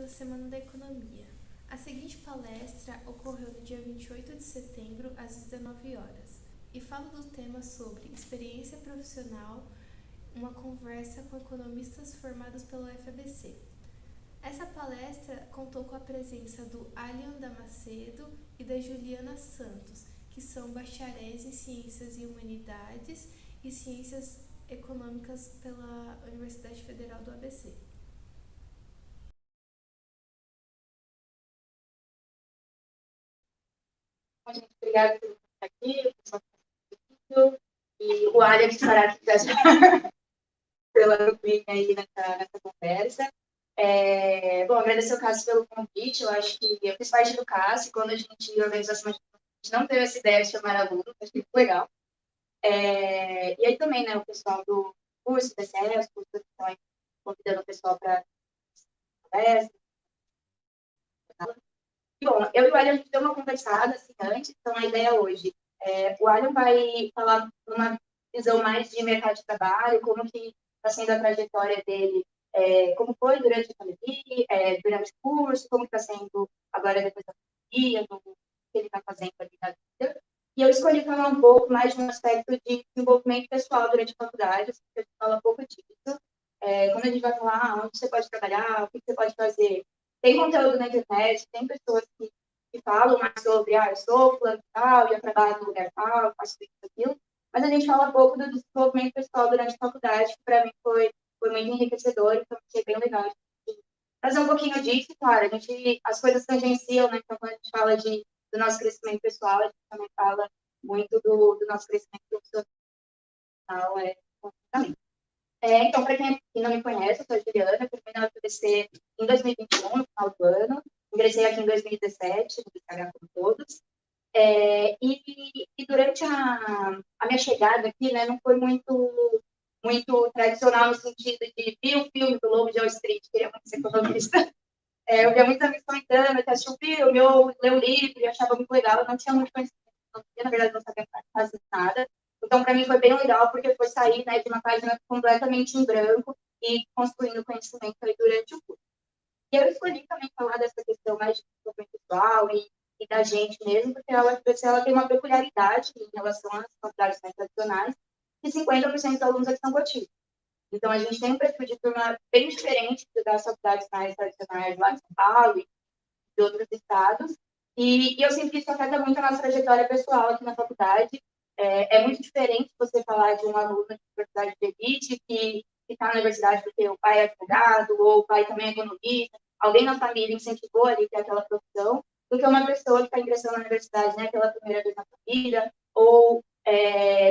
da Semana da Economia. A seguinte palestra ocorreu no dia 28 de setembro, às 19 horas, e fala do tema sobre experiência profissional, uma conversa com economistas formados pela UFABC. Essa palestra contou com a presença do Alian Damascedo e da Juliana Santos, que são bacharéis em Ciências e Humanidades e Ciências Econômicas pela Universidade Federal do ABC. Muito obrigada por estar aqui, e o Alia que estará aqui pela minha aí nessa conversa. Bom, agradecer o Cássio pelo convite. Eu acho que eu fiz parte do Cássio quando a gente organizou essa manifestação, a gente não teve essa ideia de chamar aluno, acho que foi legal. E aí também, né, o pessoal do curso, PCE, os cursos que estão convidando o pessoal para palestra. Bom, eu e o Alia, a gente deu uma conversada assim, antes, então a ideia hoje o Alan vai falar uma visão mais de mercado de trabalho, como que está sendo a trajetória dele, como foi durante a pandemia, durante o curso, como está sendo agora depois da pandemia, o que ele está fazendo ali na vida. E eu escolhi falar um pouco mais de um aspecto de desenvolvimento pessoal durante a faculdade, porque a gente fala um pouco disso. Quando a gente vai falar onde você pode trabalhar, o que você pode fazer, tem conteúdo na internet, tem pessoas que falam mais sobre, eu sou fulano tal, e eu trabalho no lugar tal, faço isso, aquilo, mas a gente fala um pouco do desenvolvimento pessoal durante a faculdade, que para mim foi muito enriquecedor, então achei bem legal trazer um pouquinho disso, claro, as coisas tangenciam, né, então quando a gente fala do nosso crescimento pessoal, a gente também fala muito do nosso crescimento profissional, também. Então, para quem não me conhece, eu sou a Juliana, eu terminei na UFBC em 2021, no final do ano, ingressei aqui em 2017, no BCH como todos, e durante a minha chegada aqui, né, não foi muito tradicional no sentido de ver o filme do Lobo de Wall Street, queria muito ser economista. Eu via muitos amigos comentando que assistiu o filme, eu ler o livro e achava muito legal, eu não tinha muito conhecimento, na verdade, não sabia quase nada. Então, para mim, foi bem legal, porque foi sair, né, de uma página completamente em branco e construindo conhecimento aí durante o curso. E eu escolhi também falar dessa questão mais de desenvolvimento pessoal e da gente mesmo, porque a UFPC ela tem uma peculiaridade em relação às faculdades mais tradicionais, que 50% dos alunos aqui são cotistas. Então, a gente tem um perfil de turma bem diferente das faculdades mais tradicionais lá de São Paulo e de outros estados, e eu sinto que isso afeta muito a nossa trajetória pessoal aqui na faculdade. É muito diferente você falar de um aluno de universidade de elite que está na universidade porque o pai é advogado, ou o pai também é economista, alguém na família incentivou ali ter aquela profissão, do que uma pessoa que está ingressando na universidade, né, pela primeira vez na família, ou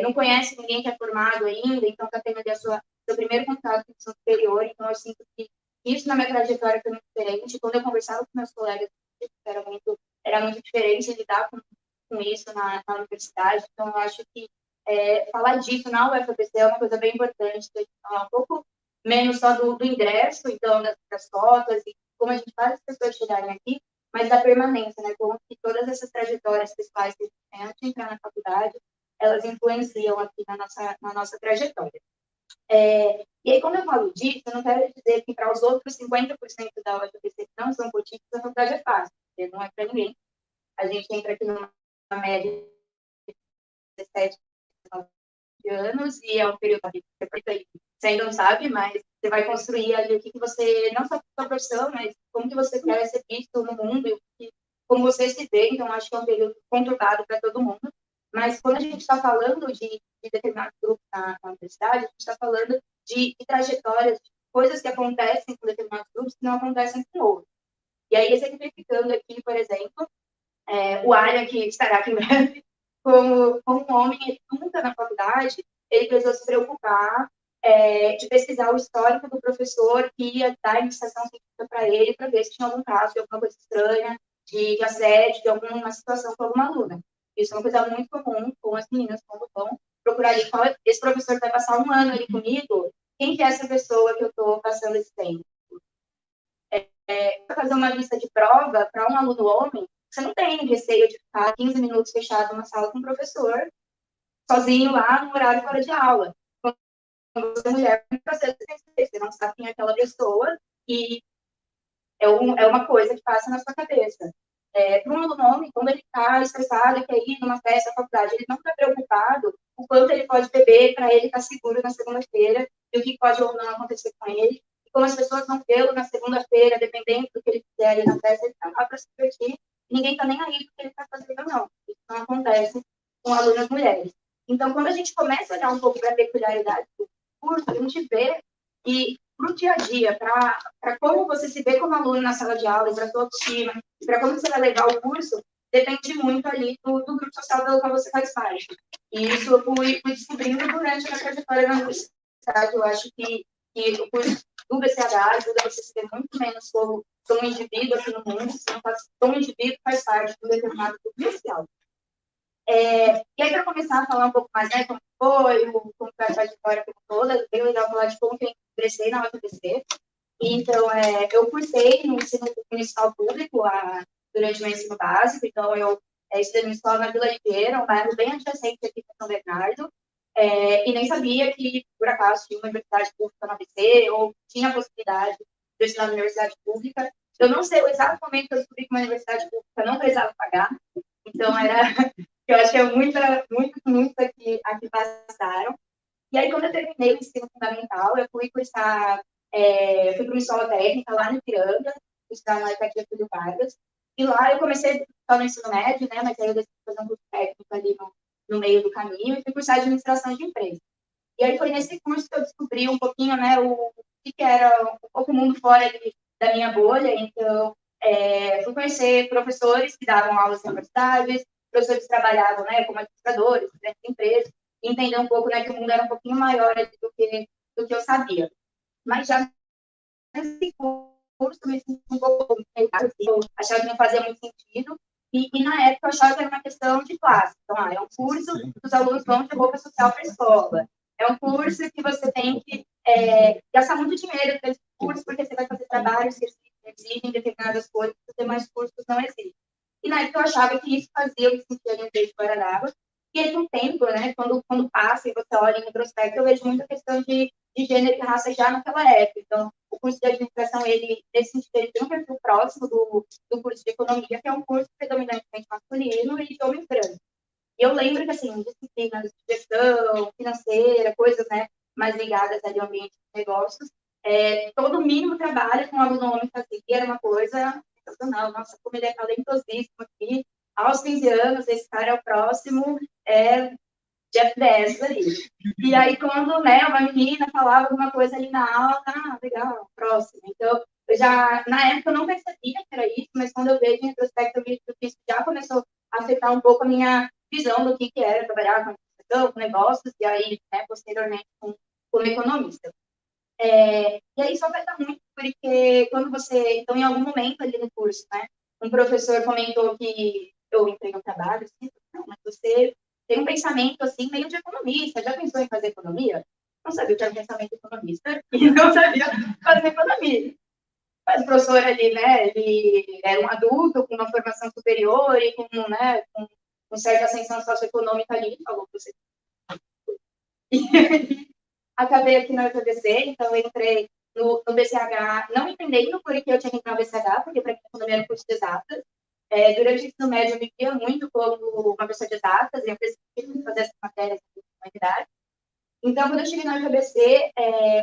não conhece ninguém que é formado ainda, então está tendo ali seu primeiro contato com o ensino superior. Então eu sinto que isso na minha trajetória foi muito diferente. Quando eu conversava com meus colegas, era muito diferente lidar com isso na universidade. Então, eu acho que falar disso na UFABC é uma coisa bem importante, a gente falar um pouco menos só do ingresso, então, das cotas, e como a gente faz as pessoas chegarem aqui, mas da permanência, né? Como que todas essas trajetórias pessoais que a gente tem antes de entrar na faculdade, elas influenciam aqui na nossa trajetória. E aí, quando eu falo disso, eu não quero dizer que para os outros 50% da UFABC que não são cotistas, a faculdade é fácil, porque não é para ninguém. A gente entra aqui numa média de 17, 19 anos, e é um período que você ainda não sabe, mas você vai construir ali o que você, não só a profissão, mas como que você quer ser visto no mundo, e como você se vê. Então, acho que é um período conturbado para todo mundo. Mas quando a gente está falando de determinados grupos na universidade, a gente está falando de trajetórias, de coisas que acontecem com determinados grupos que não acontecem com outros. E aí, exemplificando aqui, por exemplo, o Alia, que estará aqui em breve, como um homem, ele nunca na faculdade, ele precisou se preocupar de pesquisar o histórico do professor que ia dar iniciação científica para ele, para ver se tinha algum caso de alguma coisa estranha, de assédio, de alguma situação com alguma aluna. Isso é uma coisa muito comum com as meninas, quando vão procurar ali, esse professor vai passar um ano ali comigo, quem que é essa pessoa que eu estou passando esse tempo? Fazer uma lista de prova para um aluno homem, você não tem receio de ficar 15 minutos fechado numa sala com um professor, sozinho lá, no horário fora de aula. Quando você é mulher, você não sabe quem é aquela pessoa, e é uma coisa que passa na sua cabeça. Para um aluno, quando ele está estressado e quer ir numa festa da faculdade, ele não está preocupado o quanto ele pode beber para ele estar seguro na segunda-feira e o que pode ou não acontecer com ele. E como as pessoas vão vê-lo na segunda-feira, dependendo do que ele quiser ir na festa, ele está lá para se divertir e ninguém está nem aí do que ele está fazendo ou não. Isso não acontece com alunas mulheres. Então, quando a gente começa a olhar um pouco para a peculiaridade do curso, a gente vê que para o dia a dia, para como você se vê como aluno na sala de aula, para a sua autoestima, para como você vai levar o curso, depende muito ali do grupo social pelo qual você faz parte. E isso eu fui descobrindo durante a trajetória na universidade. Eu acho que o curso do BCH ajuda você a se ver muito menos como um indivíduo aqui no mundo, como um indivíduo faz parte de um determinado grupo social. E aí, para começar a falar um pouco mais, né, como foi a trajetória como toda, eu legal falar de como eu ingressei na UFBC. Então, eu cursei no ensino municipal público durante o meu ensino básico, então eu estudei numa escola na Vila Oliveira, um bairro bem adjacente aqui em São Bernardo, e nem sabia que, por acaso, tinha uma universidade pública na ABC, ou tinha a possibilidade de eu estudar na universidade pública. Eu não sei o exato momento que eu descobri que uma universidade pública não precisava pagar, então eu acho que é muito aqui passaram. E aí, quando eu terminei o ensino fundamental, eu fui cursar, fui para uma escola técnica lá no Ipiranga, estudar na ETEC Getúlio Vargas, e lá eu comecei só no ensino médio, né, mas aí eu decidi fazer um curso técnico ali no meio do caminho, e fui cursar administração de empresas. E aí foi nesse curso que eu descobri um pouquinho, né, o que era um pouco o mundo fora da minha bolha, então fui conhecer professores que davam aulas em universidades, professores que trabalhavam, né, como administradores, dentro de empresas, e entender um pouco, né, que o mundo era um pouquinho maior do que eu sabia. Mas já nesse curso eu me senti um pouco assim, eu achava que não fazia muito sentido, e na época eu achava que era uma questão de classe. Então, é um curso que os alunos vão de roupa social para a escola. É um curso que você tem que gastar muito dinheiro para esse curso, porque você vai fazer trabalhos que exigem determinadas coisas, que os demais cursos não exigem. E na época eu achava que isso fazia eu me sentir ali um peixe fora d'água. E aí, com o tempo, né, quando passa e você olha em retrospecto, eu vejo muita questão de gênero e raça já naquela época. Então, o curso de administração, ele, nesse sentido, ele tem um perfil próximo do curso de economia, que é um curso predominantemente masculino e de homens brancos. E eu lembro que, assim, disciplinas de gestão, financeira, coisas, né, mais ligadas ali ao ambiente de negócios, todo o mínimo trabalho com o aluno homem fazia era uma coisa sensacional. Nossa, como ele é talentosíssimo aqui. Aos 15 anos, esse cara é o próximo Jeff Bezos ali. E aí, quando, né, uma menina falava alguma coisa ali na aula, legal, próximo. Então, na época, eu não percebia que era isso, mas quando eu vejo em retrospecto, eu vi que isso já começou a afetar um pouco a minha visão do que era trabalhar com administração, com negócios, e aí, né, posteriormente, como economista. E aí, isso afeta muito, porque quando você, então, em algum momento ali no curso, né, um professor comentou que eu entrei no trabalho, assim, não, mas você tem um pensamento, assim, meio de economista, já pensou em fazer economia? Não sabia o que era um pensamento economista e não sabia fazer economia. Mas o professor ali, né, ele era um adulto com uma formação superior e né, com certa ascensão socioeconômica ali, ele falou para você. E acabei aqui na UFABC, então eu entrei no BCH, não entendendo por que eu tinha que entrar no BCH, porque para mim a economia era um curso de exatas. Durante o ensino médio, eu me via muito como uma pessoa de exatas, e eu preciso fazer essa matéria de humanidade. Então, quando eu cheguei na UFABC,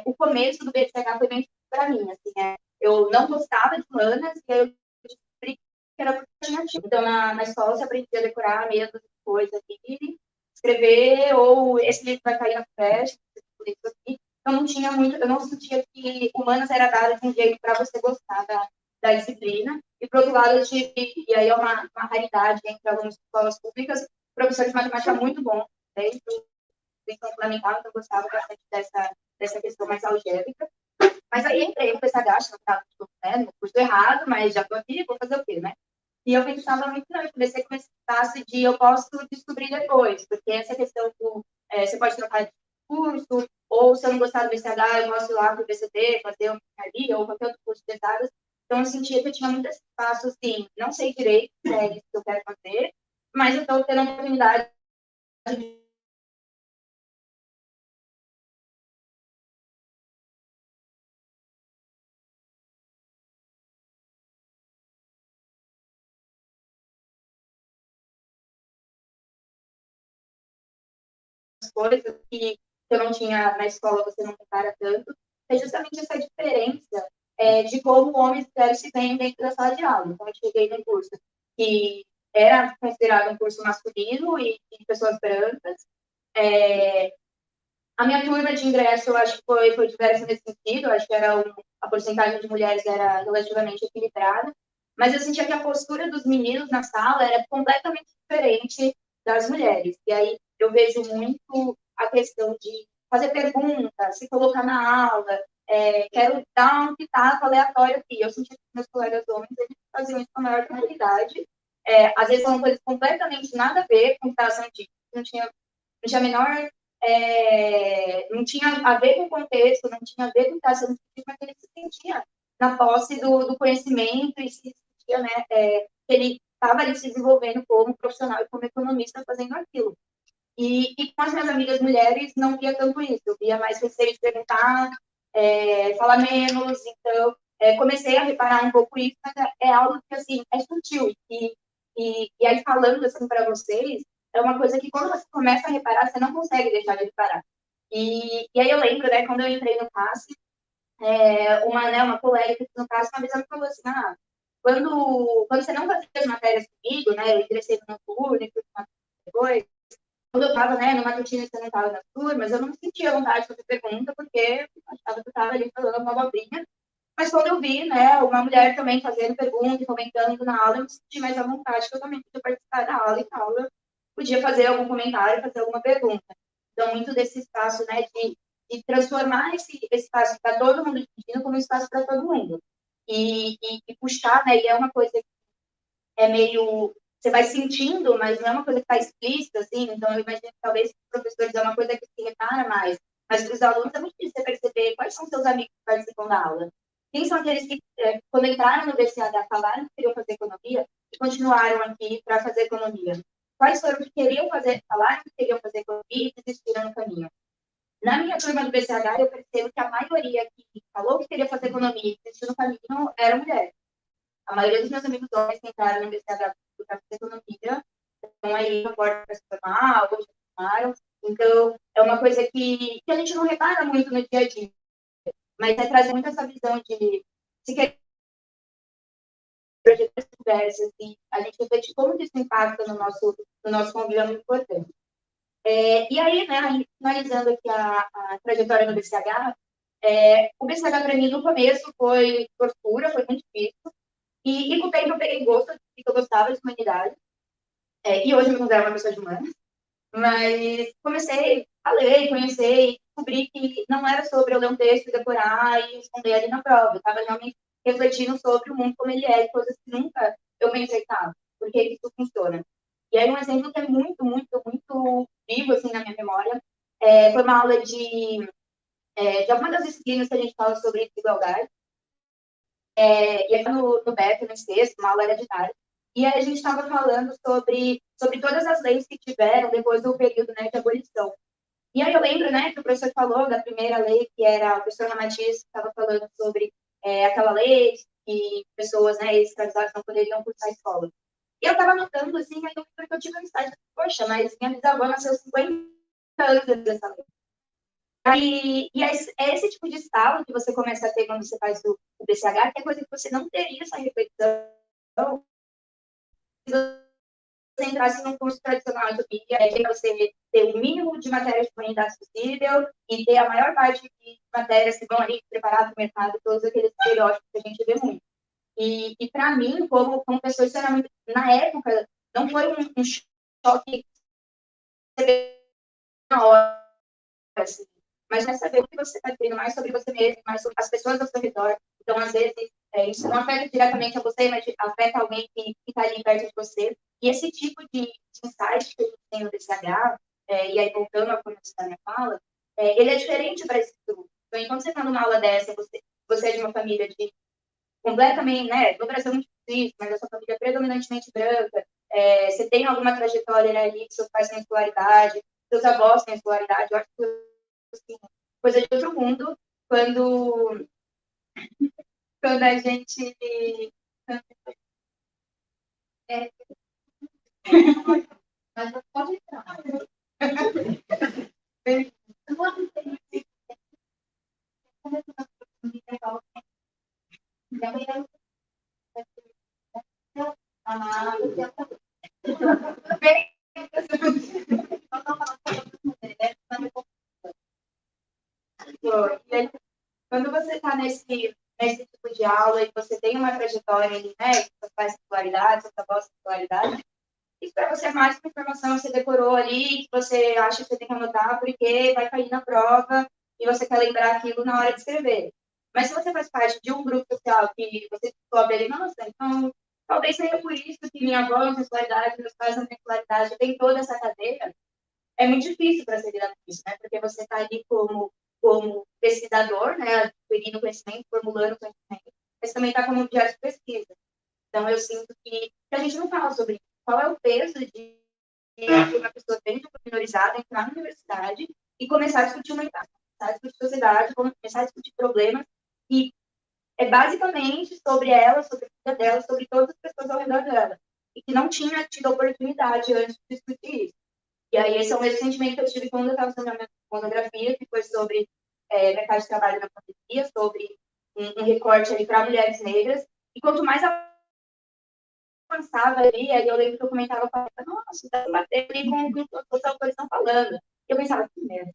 o começo do BCH foi bem para mim. Assim, eu não gostava de humanas, e eu descobri que era porque eu tinha tido. Então, na escola, você aprendia a decorar meia dúzia de coisas aqui, escrever, ou esse livro vai cair na festa, isso aqui. Eu não sentia que humanas era dado de um jeito para você gostar da disciplina. E, por outro lado, eu tive, e aí é uma raridade entre alunos de escolas públicas, professor de matemática muito bom, desde o ensino fundamental, então eu gostava bastante dessa questão mais algébrica. Mas aí entrei no PSH, no curso errado, mas já estou aqui, vou fazer o quê, né? E eu pensava muito, não, eu comecei com esse passo de eu posso descobrir depois, porque essa questão você pode trocar de curso, ou se eu não gostar do BCH, eu posso ir lá para o BCD, fazer uma engenharia, ou qualquer outro curso de exatas. Então, eu sentia que eu tinha muitos passos, assim, não sei direito se é isso que eu quero fazer, mas eu estou tendo a oportunidade de coisas que eu não tinha na escola, você não repara tanto, é justamente essa diferença de como homens e mulheres se veem dentro da sala de aula. Então, eu cheguei num curso que era considerado um curso masculino e de pessoas brancas. A minha turma de ingresso, eu acho que foi diversa nesse sentido, eu acho que a porcentagem de mulheres era relativamente equilibrada, mas eu sentia que a postura dos meninos na sala era completamente diferente das mulheres. E aí eu vejo muito a questão de fazer perguntas, se colocar na aula, quero dar um pitaco aleatório aqui. Eu sentia que meus colegas homens eles faziam isso com a maior tranquilidade. Às vezes são coisas completamente nada a ver com o que estava sendo dito, não tinha a menor não tinha a ver com o contexto, não tinha a ver com o que estava sendo dito, mas ele se sentia na posse do conhecimento e se sentia, né, que ele estava ali se desenvolvendo como profissional e como economista fazendo aquilo. E com as minhas amigas mulheres não via tanto isso, eu via mais receio de perguntar, falar menos, então comecei a reparar um pouco isso, mas é algo que, assim, é sutil, e aí falando, assim, para vocês, é uma coisa que quando você começa a reparar, você não consegue deixar de reparar. E aí eu lembro, né, quando eu entrei no CAS, uma colega que no CAS uma vez ela me falou assim, quando você não fazia as matérias comigo, né, eu ingressei no turno e tudo mais depois, quando eu estava, né, no matutino e você não estava nas turmas, eu não me sentia à vontade de fazer pergunta, porque eu achava que eu estava ali falando uma abobrinha. Mas quando eu vi, né, uma mulher também fazendo pergunta e comentando na aula, eu me senti mais à vontade, que eu também podia participar da aula e tal, eu podia fazer algum comentário, fazer alguma pergunta. Então, muito desse espaço, né, de transformar esse espaço para todo mundo dividindo como um espaço para todo mundo. E puxar, né, e é uma coisa que é meio você vai sentindo, mas não é uma coisa que está explícita, assim, então eu imagino que talvez os professores é uma coisa que se repara mais, mas para os alunos é muito difícil você perceber quais são seus amigos que participam da aula. Quem são aqueles que, quando entraram no BCH, falaram que queriam fazer economia e continuaram aqui para fazer economia? Quais foram que queriam fazer, falaram que queriam fazer economia e desistiram no caminho? Na minha turma do BCH, eu percebo que a maioria que falou que queria fazer economia e desistiu no caminho era mulher. A maioria dos meus amigos homens que entraram no BCH para fazer economia estão aí na porta para se formar, ou já formaram. Então, é uma coisa que a gente não repara muito no dia a dia, mas traz muito essa visão de se querer projetar conversas e a gente reflete como isso impacta no nosso convívio é muito importante. E aí, né, finalizando aqui a trajetória no BCH, o BCH para mim no começo foi tortura, foi muito difícil, e com o tempo eu peguei gosto, que eu gostava de humanidade, e hoje eu me considero uma pessoa de humanas, mas comecei a ler, conhecer e descobri que não era sobre eu ler um texto e decorar e responder ali na prova. Eu estava realmente refletindo sobre o mundo como ele é, coisas que nunca eu pensei, tá, por que isso funciona? E aí um exemplo que é muito, muito, muito vivo, assim, na minha memória, foi uma aula de alguma das disciplinas que a gente fala sobre desigualdade, e aí no BEP, no sexto, uma aula hereditária, e aí a gente estava falando sobre todas as leis que tiveram depois do período, né, de abolição. E aí eu lembro, né, que o professor falou da primeira lei, que era o professor Ramatiz, que estava falando sobre aquela lei que pessoas, né, escravizadas não poderiam cursar a escola. E eu estava anotando, assim, aí eu lembro que eu tive um estágio, poxa, mas minha bisavó nasceu 50 anos dessa lei. É esse tipo de estalo que você começa a ter quando você faz o BCH, que é coisa que você não teria essa reflexão se você entrasse num curso tradicional de economia, para você ter o mínimo de matérias de humanidades possível e ter a maior parte de matérias que vão ali preparar para o mercado, todos aqueles estereótipos que a gente vê muito. E para mim, como pessoa, isso era muito, na época, não foi um choque na hora, assim, mas é saber o que você está vivendo mais sobre você mesmo, mais sobre as pessoas ao seu redor. Então, às vezes, isso não afeta diretamente a você, mas afeta alguém que está ali perto de você. E esse tipo de insight que a gente tem no DCH, e aí voltando ao começo da minha fala, ele é diferente para esse grupo. Então, enquanto você está numa aula dessa, você é de uma família de completamente, né, no Brasil é muito difícil, mas a sua família é predominantemente branca, você tem alguma trajetória ali, seus pais têm escolaridade, seus avós têm escolaridade, eu acho que assim, coisa de outro mundo, quando a gente. Mas pode entrar. Quando você está nesse tipo de aula e você tem uma trajetória ali, né, suas particularidades, suas particularidades, isso para você é mais uma informação que você decorou ali, que você acha que você tem que anotar porque vai cair na prova e você quer lembrar aquilo na hora de escrever. Mas se você faz parte de um grupo social que você descobre ali, nossa, então talvez seja por isso que minha avó não tem escolaridade, meus pais não têm escolaridade, tem toda essa cadeia, é muito difícil para você lidar com isso, né? Porque você está ali como pesquisador, né? Adquirindo conhecimento, formulando conhecimento, mas também está como objeto de pesquisa. Então, eu sinto que a gente não fala sobre isso. Qual é o peso de uma pessoa bem minorizada entrar na universidade e começar a discutir humanidade, começar a discutir sociedade, começar a discutir problemas e é basicamente sobre ela, sobre a vida dela, sobre todas as pessoas ao redor dela. E que não tinha tido oportunidade antes de discutir isso. E aí, esse é o mesmo sentimento que eu tive quando eu estava fazendo a minha monografia, que foi sobre mercado de trabalho na pandemia, sobre um recorte ali para mulheres negras. E quanto mais avançava ali, aí eu lembro que eu comentava com ela, nossa, dá pra bater ali com o que os autores estão falando. Eu pensava, que merda.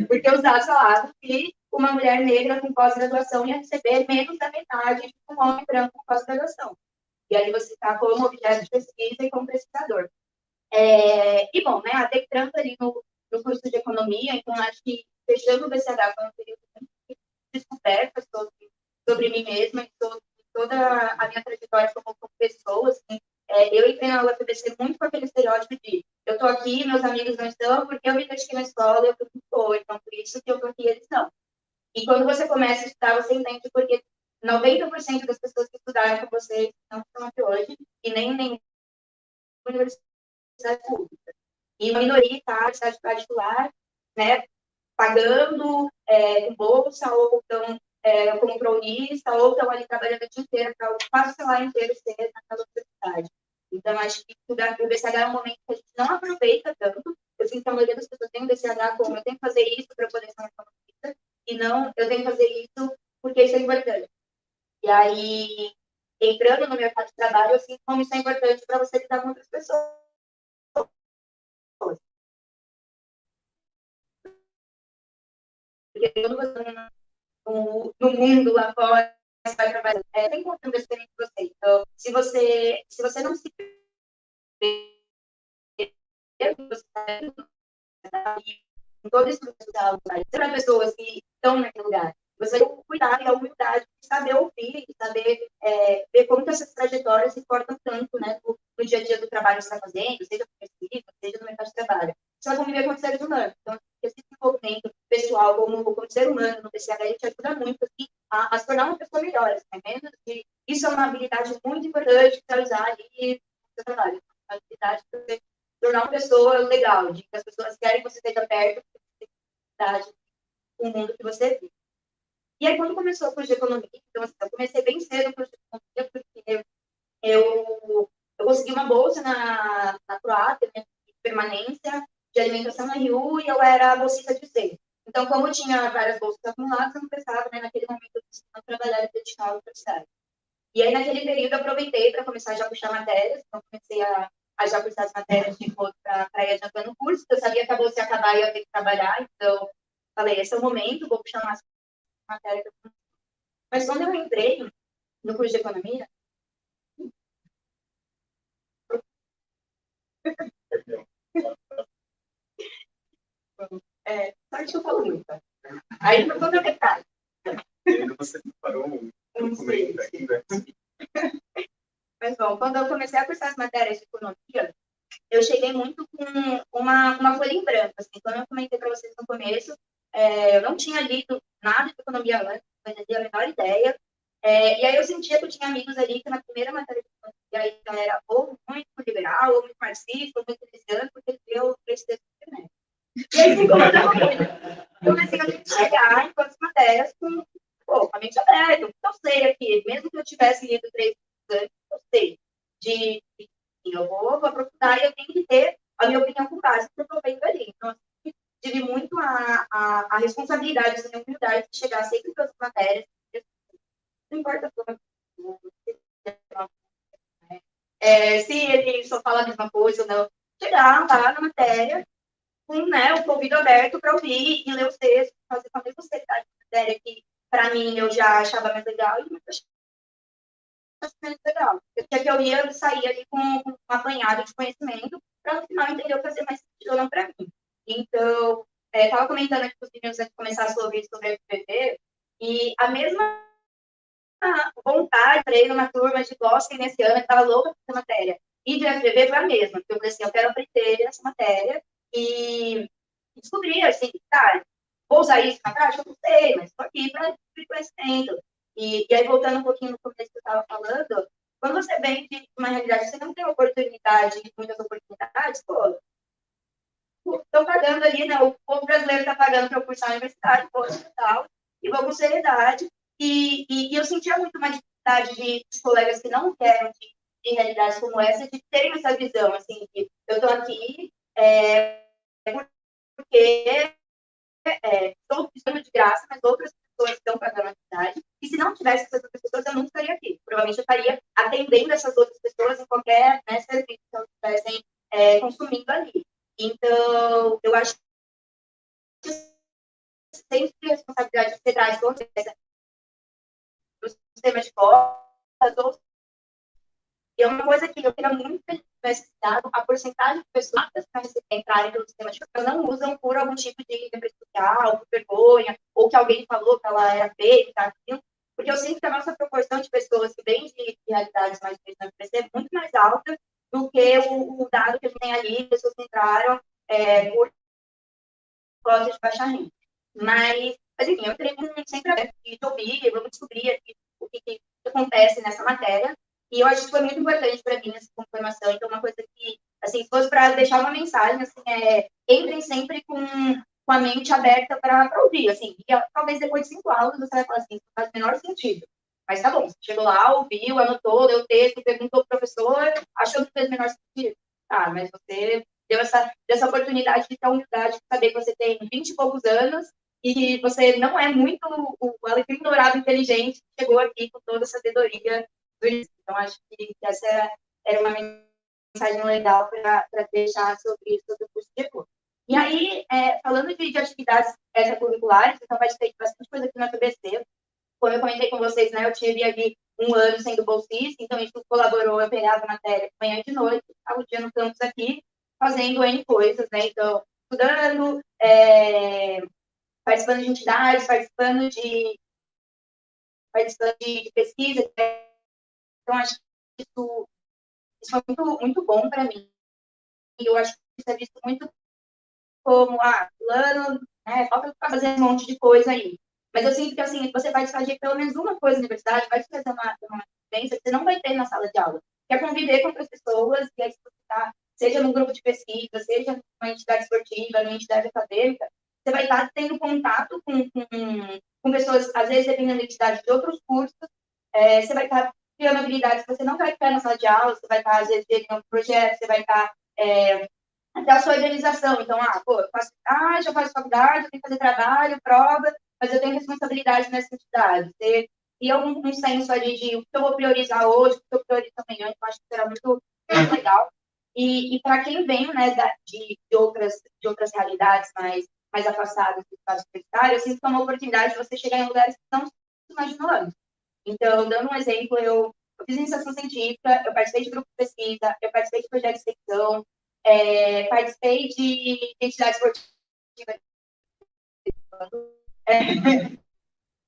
Porque os dados falavam que uma mulher negra com pós-graduação ia receber menos da metade de um homem branco com pós-graduação. E aí você está como objeto de pesquisa e como pesquisador. E, bom, né, adentrando ali no curso de economia, então acho que fechando o BCH foi um período de descoberta sobre mim mesma e sobre toda a minha trajetória como pessoa. Assim, eu entrei na UFBC muito com aquele estereótipo de eu estou aqui, meus amigos não estão, porque eu me dediquei na escola, eu fui boa, então por isso que eu estou aqui e eles não. E quando você começa a estudar, você entende porque 90% das pessoas que estudaram com você não estão aqui hoje, e nem universidade pública. E uma minoria está na universidade particular, né, pagando com bolsa, ou estão como cronista, ou estão ali trabalhando o dia inteiro para quase o salário inteiro ser naquela universidade. Então, acho que o BCH é um momento que a gente não aproveita tanto. Eu sinto que a maioria das pessoas tem o BCH como eu tenho que fazer isso para poder ser uma economista, e não, eu tenho que fazer isso porque isso é importante. E aí, entrando no mercado de trabalho, eu sinto como isso é importante para você lidar com outras pessoas. Porque quando você no mundo lá fora, você vai trabalhar, tem conteúdo diferente de você. Então, se você não se você em todo esse social, para pessoas que estão naquele lugar. Você tem o cuidado e a humildade de saber ouvir, de saber ver como que essas trajetórias se importam tanto, né, no dia a dia do trabalho que você está fazendo, seja no pesquisa, seja no mercado de trabalho. Você vai conviver com seres humanos. Então, esse desenvolvimento pessoal como ser humano no PCH, ele te ajuda muito assim, a se tornar uma pessoa melhor. Assim, e isso é uma habilidade muito importante para usar ali no seu trabalho. Uma habilidade para você tornar uma pessoa legal, de que as pessoas querem que você esteja perto, o mundo que você vive. E aí, quando começou o curso de economia, então, assim, eu comecei bem cedo o curso de economia, porque eu consegui uma bolsa na Croácia, né, de permanência de alimentação na Rio, e eu era bolsista de seis. Então, como eu tinha várias bolsas acumuladas, eu não precisava, né, naquele momento, eu precisava trabalhar e dedicar à universidade. E aí, naquele período, eu aproveitei para começar já a puxar matérias, então comecei a já puxar as matérias de volta para ir adiantando o curso, porque eu sabia que a bolsa ia acabar e eu ia ter que trabalhar, então falei, esse é o momento, vou puxar mais matérias. Mas quando eu entrei no curso de economia, sorte que eu falo muito. Aí, quando eu detalhe. Você preparou um documento aqui, né? Mas, bom, quando eu comecei a cursar as matérias de economia, eu cheguei muito com uma folha em branco. Assim, quando eu comentei para vocês no começo, eu não tinha lido nada de economia antes, não fazia a menor ideia. E aí eu sentia que eu tinha amigos ali que na primeira matéria de economia já era ou muito liberal, ou muito marxista, ou muito cristiano, porque eu esse texto na internet. E aí, assim, como eu comecei a chegar em todas as matérias com a mente aberta, eu sei aqui, mesmo que eu tivesse lido 3 anos, eu sei eu vou aprofundar e eu tenho que ter a minha opinião com base no que eu estou vendo ali. Então, de tive muito a responsabilidade, assim, a humildade de chegar sempre para as matérias, não importa como, se ele só fala a mesma coisa ou não, chegar lá na matéria com, né, o ouvido aberto para ouvir e ler os textos, fazer com a mesma seriedade de matéria que, para mim, eu já achava mais legal e muita gente achava menos legal. Eu tinha que eu ia sair ali com um apanhado de conhecimento para, no final, entender o que fazia mais sentido ou não para mim. Então, estava comentando aqui com os meninos antes de começar sobre a FPV, e a mesma vontade, entrei numa turma de Boston nesse ano, que estava louca com essa matéria. E de FPV foi a mesma, porque eu falei assim, eu quero aprender essa matéria e descobri, assim, tá, vou usar isso na prática? Eu não sei, mas estou aqui para descobrir conhecimento. E aí, voltando um pouquinho no começo que eu estava falando, quando você vem de uma realidade, você não tem oportunidade, muitas oportunidades, pô, estão pagando ali, né? O povo brasileiro está pagando para eu cursar a universidade, poxa, tal, e vou com seriedade. E eu sentia muito uma dificuldade de colegas que não vieram de realidades como essa, de terem essa visão, assim, de eu estou aqui porque estou estudando de graça, mas outras pessoas estão pagando a cidade. E se não tivesse essas outras pessoas, eu não estaria aqui. Provavelmente eu estaria atendendo essas outras pessoas em qualquer, né, serviço que elas estivessem consumindo ali. Então, eu acho que sempre a responsabilidade de federais do sistema de cotas, e é uma coisa que eu queria muito que tivesse dado, a porcentagem de pessoas que entrarem pelo sistema de cotas não usam por algum tipo de depressão social, por vergonha, ou que alguém falou que ela era feia, tá, porque eu sinto que a nossa proporção de pessoas que vêm de realidades mais diferentes é muito mais alta do que o dado que a gente tem ali, pessoas que entraram por cotas de baixa renda. Mas enfim, eu entrei sempre aberto de ouvir, vamos descobrir aqui o que acontece nessa matéria. E eu acho que foi muito importante para mim essa formação. Então, uma coisa que, assim, se fosse para deixar uma mensagem, assim, entrem sempre com a mente aberta para ouvir, assim. E talvez depois de 5 aulas você vai falar assim, não faz o menor sentido. Mas tá bom, você chegou lá, ouviu, anotou, leu o texto, perguntou pro professor, achou que fez o menor sentido. Ah, mas você deu essa oportunidade de ter humildade, de saber que você tem 20 e poucos anos e que você não é muito o alecrim dourado inteligente que chegou aqui com toda a sabedoria do início. Então, acho que essa era uma mensagem legal para deixar sobre o curso de curso. E aí, falando de atividades extracurriculares, então vai ter bastante coisa aqui na TBC. Como eu comentei com vocês, né, eu tive ali 1 ano sendo bolsista, então isso colaborou, eu pegava matéria de manhã e de noite, estava o dia no campus aqui, fazendo N coisas, né, então, estudando, participando de entidades, participando de pesquisa. Então, acho que isso foi muito, muito bom para mim. E eu acho que isso é visto muito como, fulano, né, falta fazer um monte de coisa aí. Mas eu sinto que, assim, você vai fazer pelo menos uma coisa na universidade, vai fazer uma experiência que você não vai ter na sala de aula, que é conviver com outras pessoas, e aí você tá, seja num grupo de pesquisa, seja numa entidade esportiva, numa entidade acadêmica, você vai estar tendo contato com pessoas, às vezes, dependendo da entidade de outros cursos, você vai estar criando habilidades que você não vai ter na sala de aula, você vai estar, às vezes, gerindo um projeto, você vai estar até a sua organização. Então, eu faço faculdade, eu tenho que fazer trabalho, prova, mas eu tenho responsabilidade nessa entidade. Você cria um senso ali de o que eu vou priorizar hoje, o que eu priorizo amanhã, eu acho que será muito, muito legal. E para quem vem, né, de outras realidades mais afastadas do espaço universitário, eu sinto que é uma oportunidade de você chegar em lugares que não se imaginou antes. Então, dando um exemplo, eu fiz iniciação científica, eu participei de grupo de pesquisa, eu participei de projeto de extensão, participei de entidade esportiva.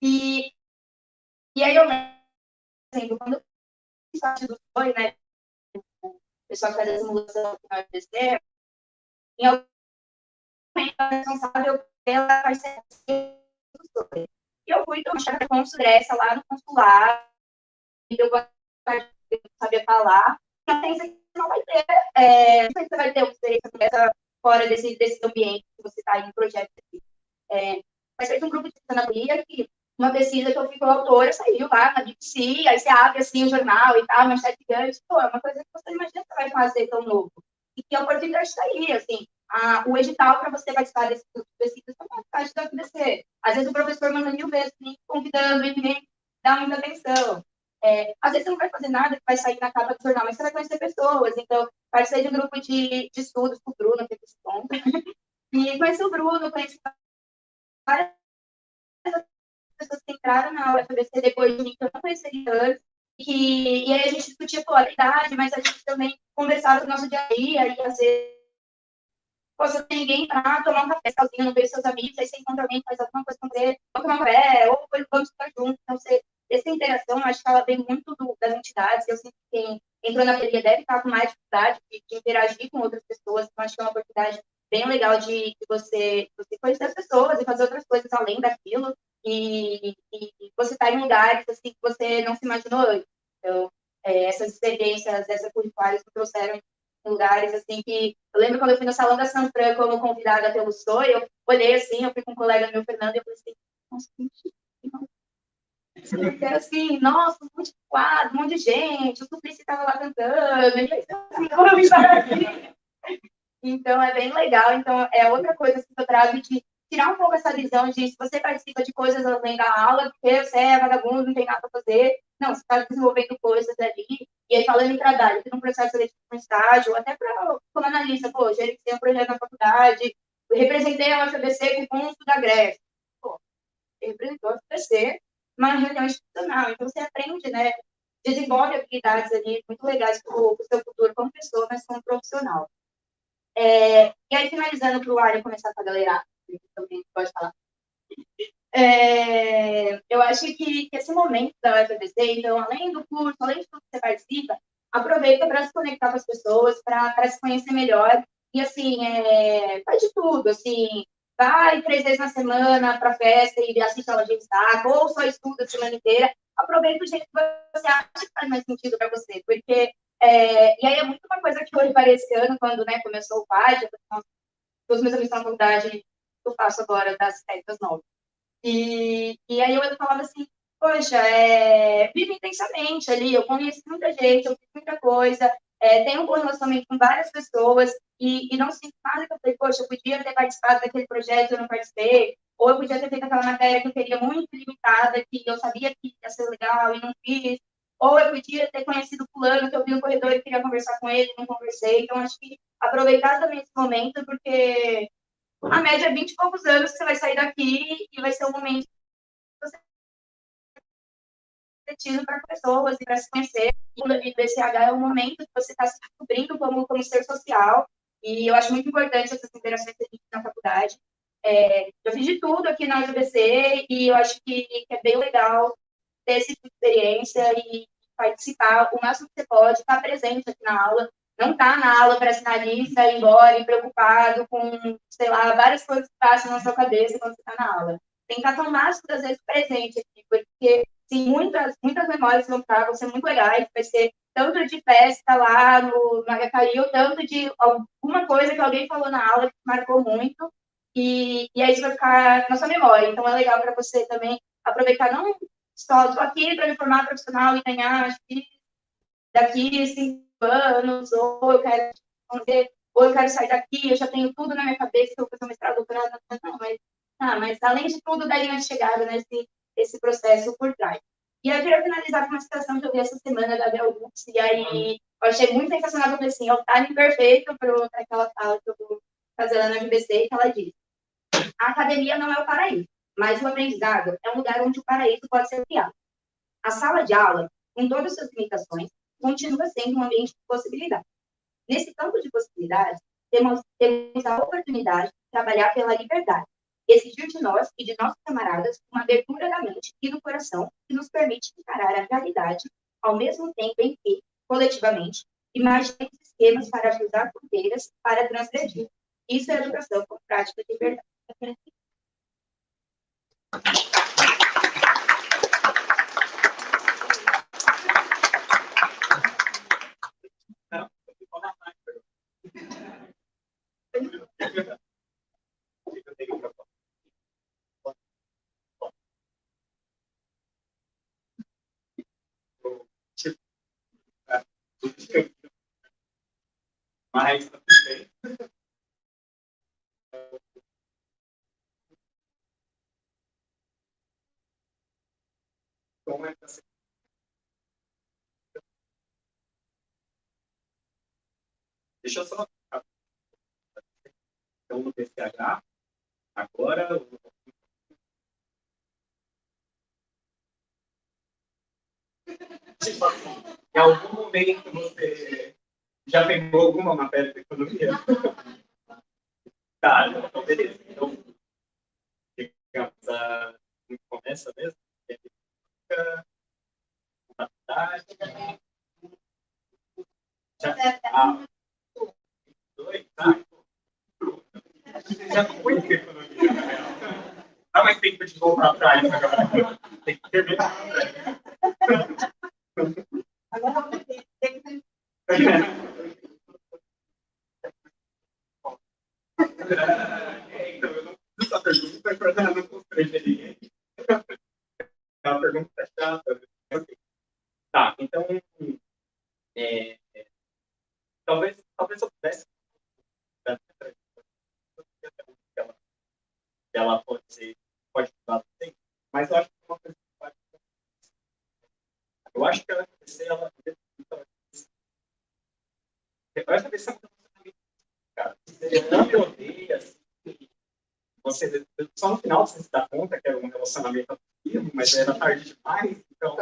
E aí eu lembro, quando eu fiz parte do sonho, né, o pessoal que faz a simulação do UFSC, em algum momento eu responsável pela parceria do sonho. E eu fui tomar consulência lá no consulado, e eu sabia falar, e você não vai ter, não sei se você vai ter uma experiência fora desse ambiente que você está em projeto aqui. Mas fez um grupo de cidadania que uma pesquisa que eu fui coautora, saiu lá na BBC, aí você abre assim o jornal e tal, manchete gigante, pô, é uma coisa que você imagina que você vai fazer tão novo. E que a oportunidade está aí, assim, o edital para você participar desse grupo de pesquisa é uma parte da UFBC. Às vezes o professor manda 1000 vezes convidando e ninguém dá muita atenção. Às vezes você não vai fazer nada que vai sair na capa do jornal, mas você vai conhecer pessoas. Então, participei de um grupo de estudos com o Bruno, que é esse ponto. E conheci o Bruno, conheci várias pessoas que entraram na UFBC depois de mim, que eu não conhecia antes. E aí a gente discutia polaridade, mas a gente também conversava do nosso dia a dia, e às vezes você não tem ninguém para tomar um café sozinho, não ver seus amigos, aí você encontra alguém que faz alguma coisa com você, vamos tomar um café, ou vamos ficar juntos. Então, essa interação, eu acho que ela vem muito das entidades. Eu sinto que quem entrou na periferia deve estar com mais dificuldade de interagir com outras pessoas, então acho que é uma oportunidade bem legal de você conhecer as pessoas e fazer outras coisas além daquilo, e você estar em lugares assim, que você não se imaginou antes. Então, essas experiências, essas curriculares me trouxeram em lugares assim que... Eu lembro quando eu fui no Salão da Sanfran como convidada pelo SOI, eu olhei assim, eu fui com um colega meu, Fernando, e eu falei assim, nossa, que porque assim, nossa, um monte de quadro, um monte de gente, o Suplicy estava lá cantando, e assim, vamos estar aqui. Então, é bem legal. Então, é outra coisa que eu trago de tirar um pouco essa visão de se você participa de coisas além da aula, porque você é vagabundo, não tem nada para fazer. Não, você está desenvolvendo coisas ali. E aí, falando em trabalho, tem um processo seletivo um estágio, até como analista, pô, gerenciei um projeto na faculdade, representei a UFABC com o cônsul da Grécia. Pô, representou a UFABC, uma reunião institucional. Então, você aprende, né? Desenvolve habilidades ali muito legais para o seu futuro como pessoa, mas como profissional. E aí, finalizando para o Arlen começar a galerar, também pode falar. Eu acho que esse momento da UFABC, então, além do curso, além de tudo que você participa, aproveita para se conectar com as pessoas, para se conhecer melhor. E, assim, faz de tudo, assim, vai 3 vezes na semana para festa e assiste aula de destaque, ou só estuda a semana inteira. Aproveita o jeito que você acha que faz mais sentido para você, porque... e aí é muito uma coisa que eu reparei esse ano, quando, né, começou o PAD, todos os meus amigos na faculdade, eu faço agora das 7 às 9. E aí eu falava assim, poxa, vive intensamente ali, eu conheço muita gente, eu fiz muita coisa, tenho um bom relacionamento com várias pessoas, e não sinto nada que eu falei, poxa, eu podia ter participado daquele projeto, eu não participei, ou eu podia ter feito aquela matéria que eu queria muito limitada, que eu sabia que ia ser legal e não fiz, ou eu podia ter conhecido fulano que eu vi no corredor e queria conversar com ele e não conversei. Então, acho que aproveitar também esse momento, porque a média é 20 e poucos anos que você vai sair daqui e vai ser um momento refletindo para pessoas e para se conhecer. E o BCH é um momento que você está se descobrindo como ser social, e eu acho muito importante essas interações que a gente tem na faculdade. Eu fiz de tudo aqui na UFBC e eu acho que é bem legal ter essa experiência e participar o máximo que você pode, estar presente aqui na aula, não estar na aula para assinar lista, ir embora e preocupado com, sei lá, várias coisas que passam na sua cabeça quando você está na aula. Tentar estar o máximo das vezes presente aqui, porque sim, muitas memórias vão ser muito legais, vai ser tanto de festa lá no HKI, ou tanto de alguma coisa que alguém falou na aula que marcou muito, e aí isso vai ficar na sua memória. Então, é legal para você também aproveitar, não só estou aqui para me formar profissional e ganhar, acho que daqui 5 anos, ou eu quero fazer, ou eu quero sair daqui, eu já tenho tudo na minha cabeça, que eu vou fazer um mestrado, doutorado, não, mas além de tudo, da linha de chegada, né, esse processo por trás. E eu queria finalizar com uma citação que eu vi essa semana da Bell Hooks, e aí eu achei muito sensacional, porque assim, é o timing perfeito para aquela fala que eu vou fazer lá na UBC, que ela diz: a academia não é o paraíso, mas o aprendizado é um lugar onde o paraíso pode ser criado. A sala de aula, com todas as suas limitações, continua sendo um ambiente de possibilidades. Nesse campo de possibilidades, temos a oportunidade de trabalhar pela liberdade, exigir de nós e de nossos camaradas uma abertura da mente e do coração que nos permite encarar a realidade, ao mesmo tempo em que, coletivamente, imaginemos esquemas para cruzar fronteiras, para transgredir. Isso é educação com prática de verdade. Mas tom é para ser. Deixa eu só. Então, no PCH, agora. Tipo assim, em algum momento você já pegou alguma matéria de economia? Tá, então beleza. Então, digamos, a gente começa mesmo. Contabilidade. Já, dois, tá? Já foi de economia, na real. Dá mais tempo de voltar atrás agora. Tem que terminar. Agora tem que Então, eu não fiz essa pergunta para não constranger ninguém. É uma pergunta chata. Tá, então, é, talvez eu pudesse ela pode mudar sim, mas eu acho que é uma coisa que pode, eu acho que ela vai ela essa versão cara, você não me odeia assim, você só no final você se dá conta que era um relacionamento abusivo, mas era tarde demais, então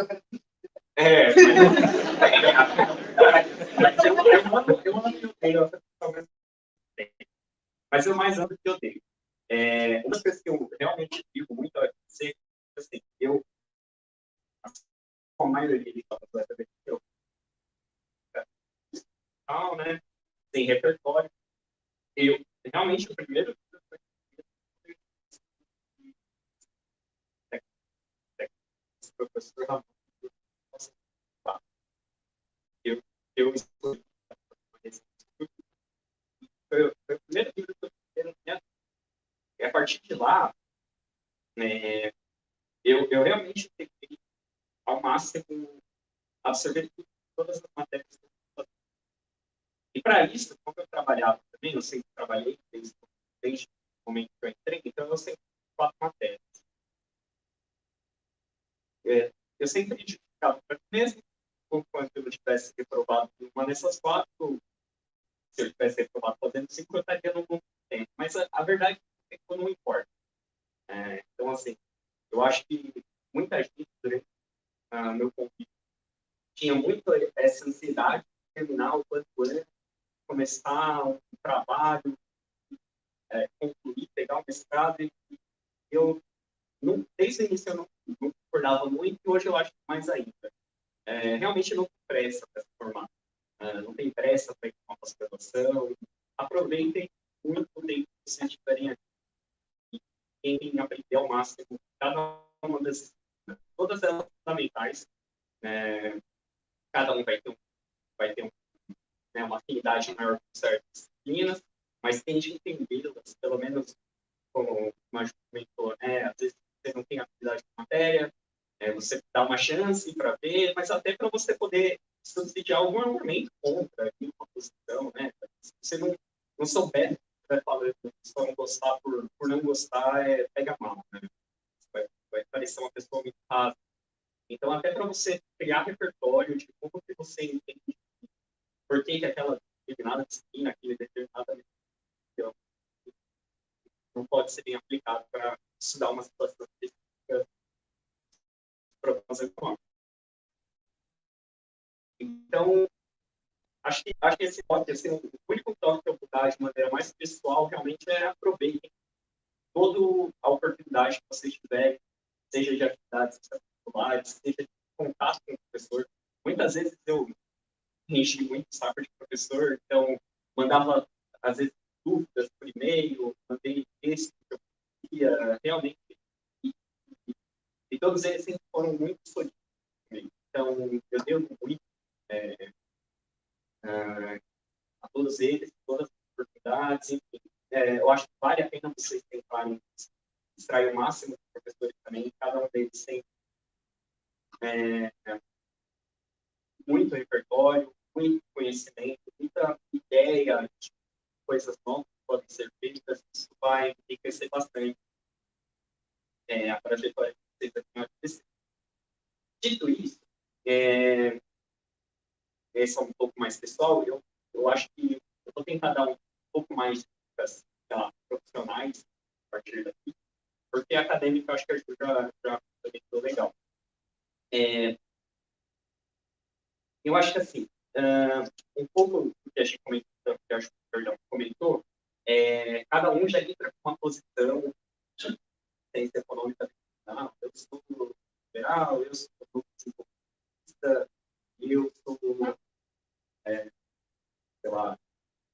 mas eu não me odeio, mas eu mais amo que eu odeio. Uma das coisas que eu realmente digo muito é que assim, eu com a maioria de eu não, né, tem repertório. Eu realmente o primeiro professor Ramon, eu eu escolhi foi o primeiro livro que eu escrevi na minha. E a partir de lá, né, eu realmente tentei ao máximo absorver todas as matérias que eu fazia. E para isso, como eu trabalhava também, eu sempre trabalhei desde o momento que eu entrei, então eu sempre fiz 4 matérias. Eu sempre identificava para mim mesmo, quando eu tivesse reprovado uma dessas 4, se eu tivesse reprovado fazendo 5, eu estaria no bom tempo. Mas a verdade é que não importa. Então, assim, eu acho que muita gente, durante meu convívio, tinha muito essa ansiedade de terminar o quanto antes, começar um trabalho, concluir, pegar um mestrado, e eu, desde o início, eu não concordava muito, e hoje eu acho mais ainda. Realmente não tem pressa para se formar. Não tem pressa para ir para uma pós-graduação. Aproveitem muito o tempo que vocês tiverem aqui. E tentem aprender ao máximo cada uma das, todas elas fundamentais. Cada um vai ter né, uma afinidade maior com certas disciplinas, mas tente entendê-las, pelo menos como uma comentou, né? Às vezes você não tem afinidade com a matéria, você dá uma chance para ver, mas até para você poder subsidiar algum argumento contra uma posição, né? Se você não souber, vai falar, só não gostar por não gostar, pega mal, né? Vai parecer uma pessoa muito rasa. Então, até para você criar repertório de como que você entende, por que aquela determinada disciplina, aquele determinada religião não pode ser bem aplicado para estudar uma situação específica para problemas econômicos. Então, acho que esse toque, assim, o único toque que eu vou dar de maneira mais pessoal, realmente, aproveitem toda a oportunidade que vocês tiverem, seja de atividades extracurriculares, seja de contato com o professor. Muitas vezes eu enchi muito saco de professor, então mandava, às vezes, dúvidas por e-mail, mandei texto que eu queria, realmente, e todos eles sempre foram muito solícitos. Então, eu devo muito a todos eles, todas as oportunidades, enfim. Eu acho que vale a pena vocês tentarem extrair o máximo dos professores também, cada um deles tem muito repertório, muito conhecimento, muita ideia de coisas novas que podem ser feitas, isso vai enriquecer bastante a trajetória de vocês aqui na universidade. Dito isso, esse é um pouco mais pessoal, eu acho que eu vou tentar dar um pouco mais de dicas, sei lá, profissionais a partir daqui, porque acadêmica eu acho que a Ju já comentou legal. Eu acho que assim, um pouco do que a gente comentou, que a Ju, perdão, comentou, cada um já entra com uma posição de ciência econômica. Não, eu sou liberal, eu sou desenvolvista, eu sou, sei lá,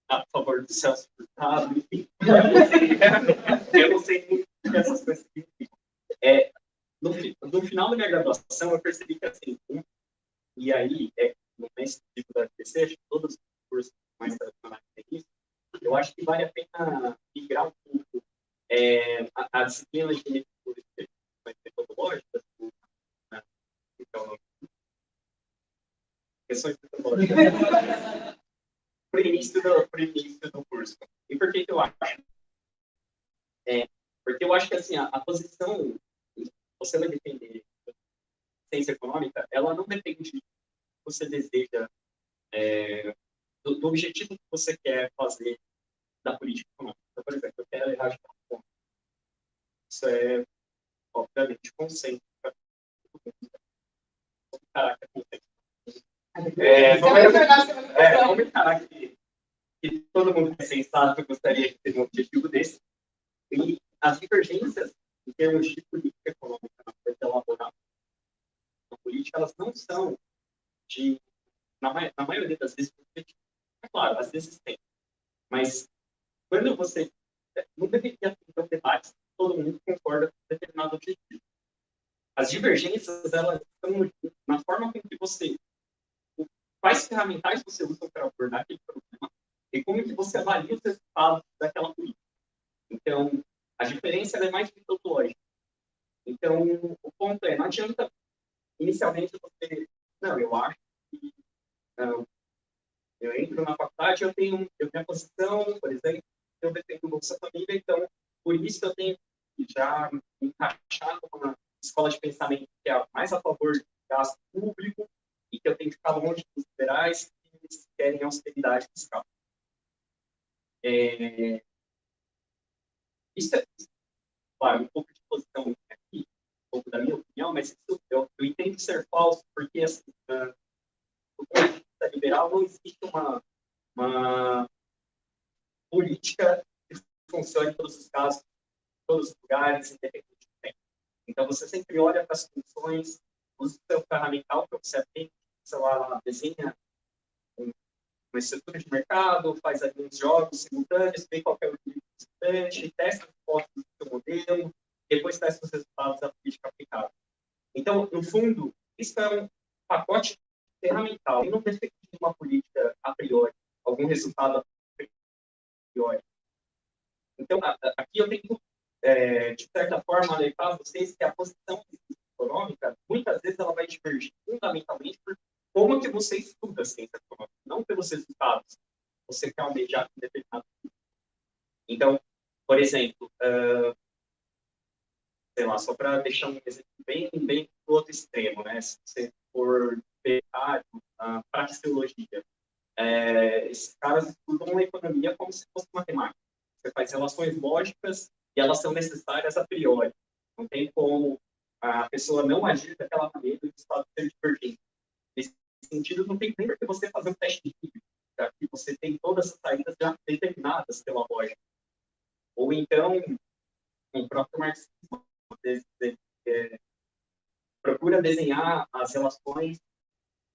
a favor do Celso Furtado, enfim. Eu não sei muito o que essas coisas significam. No final da minha graduação, eu percebi que, assim, e aí, no mês tipo da FTC, acho que todos os cursos mais tradicionais têm isso, eu acho que vale a pena migrar um pouco a disciplina de metodológicas, né? Então, questões metodológicas, para o início do curso. E por que eu acho? Porque eu acho que assim, a posição, você vai defender ciência econômica, ela não depende do que você deseja, do objetivo que você quer fazer da política econômica. Então, por exemplo, eu quero erradicar a fome. Isso é, obviamente, consenso para todo mundo. Caraca, consenso. Vamos encarar que todo mundo que é sensato gostaria de ter um objetivo desse. E as divergências em termos de política econômica na hora de elaborar uma política, elas não são na maioria das vezes, é claro, às vezes tem, mas quando você não deveria ter um debate, todo mundo concorda com determinado objetivo. As divergências, elas estão na forma com que você, quais ferramentais você usa para abordar aquele problema e como que você avalia os resultados daquela política. Então, a diferença é mais metodológica. Então, o ponto não adianta, inicialmente, você, não, eu acho que eu entro na faculdade, eu tenho minha posição, por exemplo, eu defendo o Bolsa Família, então, por isso eu tenho que já me encaixar numa escola de pensamento que é mais a favor do gasto público e que eu tenho que ficar longe dos liberais que querem austeridade fiscal. Isso é, claro, um pouco de posição aqui, um pouco da minha opinião, mas isso eu entendo ser falso, porque assim, do ponto de vista liberal não existe uma política que funcione em todos os casos, em todos os lugares, independente do tempo. Então, você sempre olha para as funções, usa o seu ferramental que você aprende, sei lá, desenha uma estrutura de mercado, faz alguns jogos simultâneos, vê qual é o tipo de estudante, testa os postos do seu modelo, depois testa os resultados da política aplicada. Então, no fundo, isso é um pacote ferramental, e não defende uma política a priori, algum resultado a priori. Então, aqui eu tenho, de certa forma, alertar a vocês que a posição econômica, muitas vezes, ela vai divergir fundamentalmente por como que você estuda a ciência econômica, não pelos resultados que você quer almejar em determinado tipo. Então, por exemplo, sei lá, só para deixar um exemplo bem do outro extremo, né? Se você for pegar a praxeologia, esses caras estudam a economia como se fosse matemática. Você faz relações lógicas e elas são necessárias a priori. Não tem como a pessoa não agir daquela maneira e o estado ser divergente. Nesse sentido, não tem nem por que você fazer um teste de química, já que você tem todas as saídas já determinadas pela lógica. Ou então, o próprio marxismo procura desenhar as relações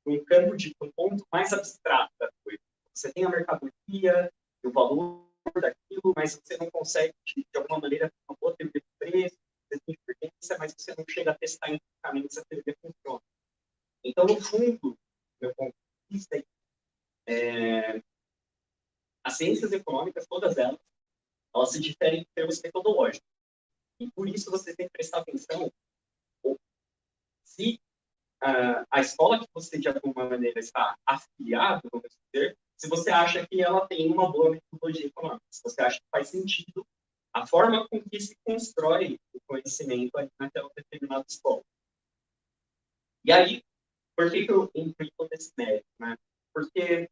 num campo de um ponto mais abstrato da coisa. Você tem a mercadoria, o valor daquilo, mas você não consegue, de alguma maneira, uma boa teoria de preço, você tem divergência, mas você não chega a testar empiricamente se a teoria funciona. Então, no fundo, meu ponto de vista as ciências econômicas, todas elas se diferem em termos metodológicos. E por isso você tem que prestar atenção se a escola que você, de alguma maneira, está afiliado, vamos dizer, se você acha que ela tem uma boa metodologia econômica, se você acha que faz sentido a forma com que se constrói o conhecimento ali naquela determinada escola. E aí, por que eu incluí todo esse mérito, né? Porque,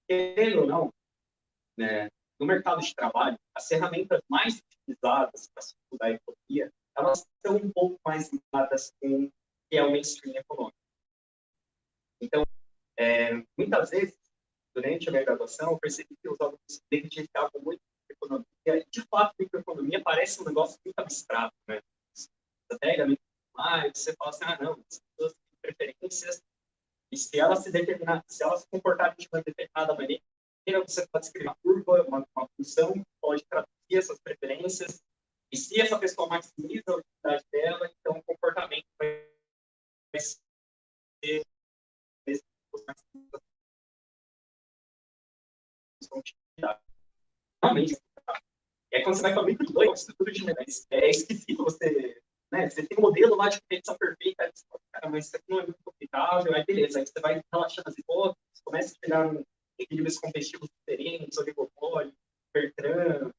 querendo ou não, né, no mercado de trabalho, as ferramentas mais utilizadas para estudar a economia, elas estão um pouco mais ligadas com o que é o mainstream econômico. Então, muitas vezes, durante a minha graduação, eu percebi que os alunos se identificavam muito com economia. E, de fato, a microeconomia parece um negócio muito abstrato, né? Você pega mais, você fala assim, não, as pessoas têm preferências, e se elas se elas se comportarem de uma determinada maneira, você pode escrever uma curva, uma função que pode traduzir essas preferências, e se essa pessoa maximiza a utilidade dela, então o comportamento vai ser realmente. E aí, quando você vai para o micro 2, é uma estrutura de medalhas. É esquisito você, né? Você tem um modelo lá de competição perfeita, aí você fala, cara, mas isso aqui não é muito aplicável. Aí, beleza, aí você vai relaxando as hipóteses, começa a chegar em equilíbrios competitivos diferentes, oligopólio, Bertrand.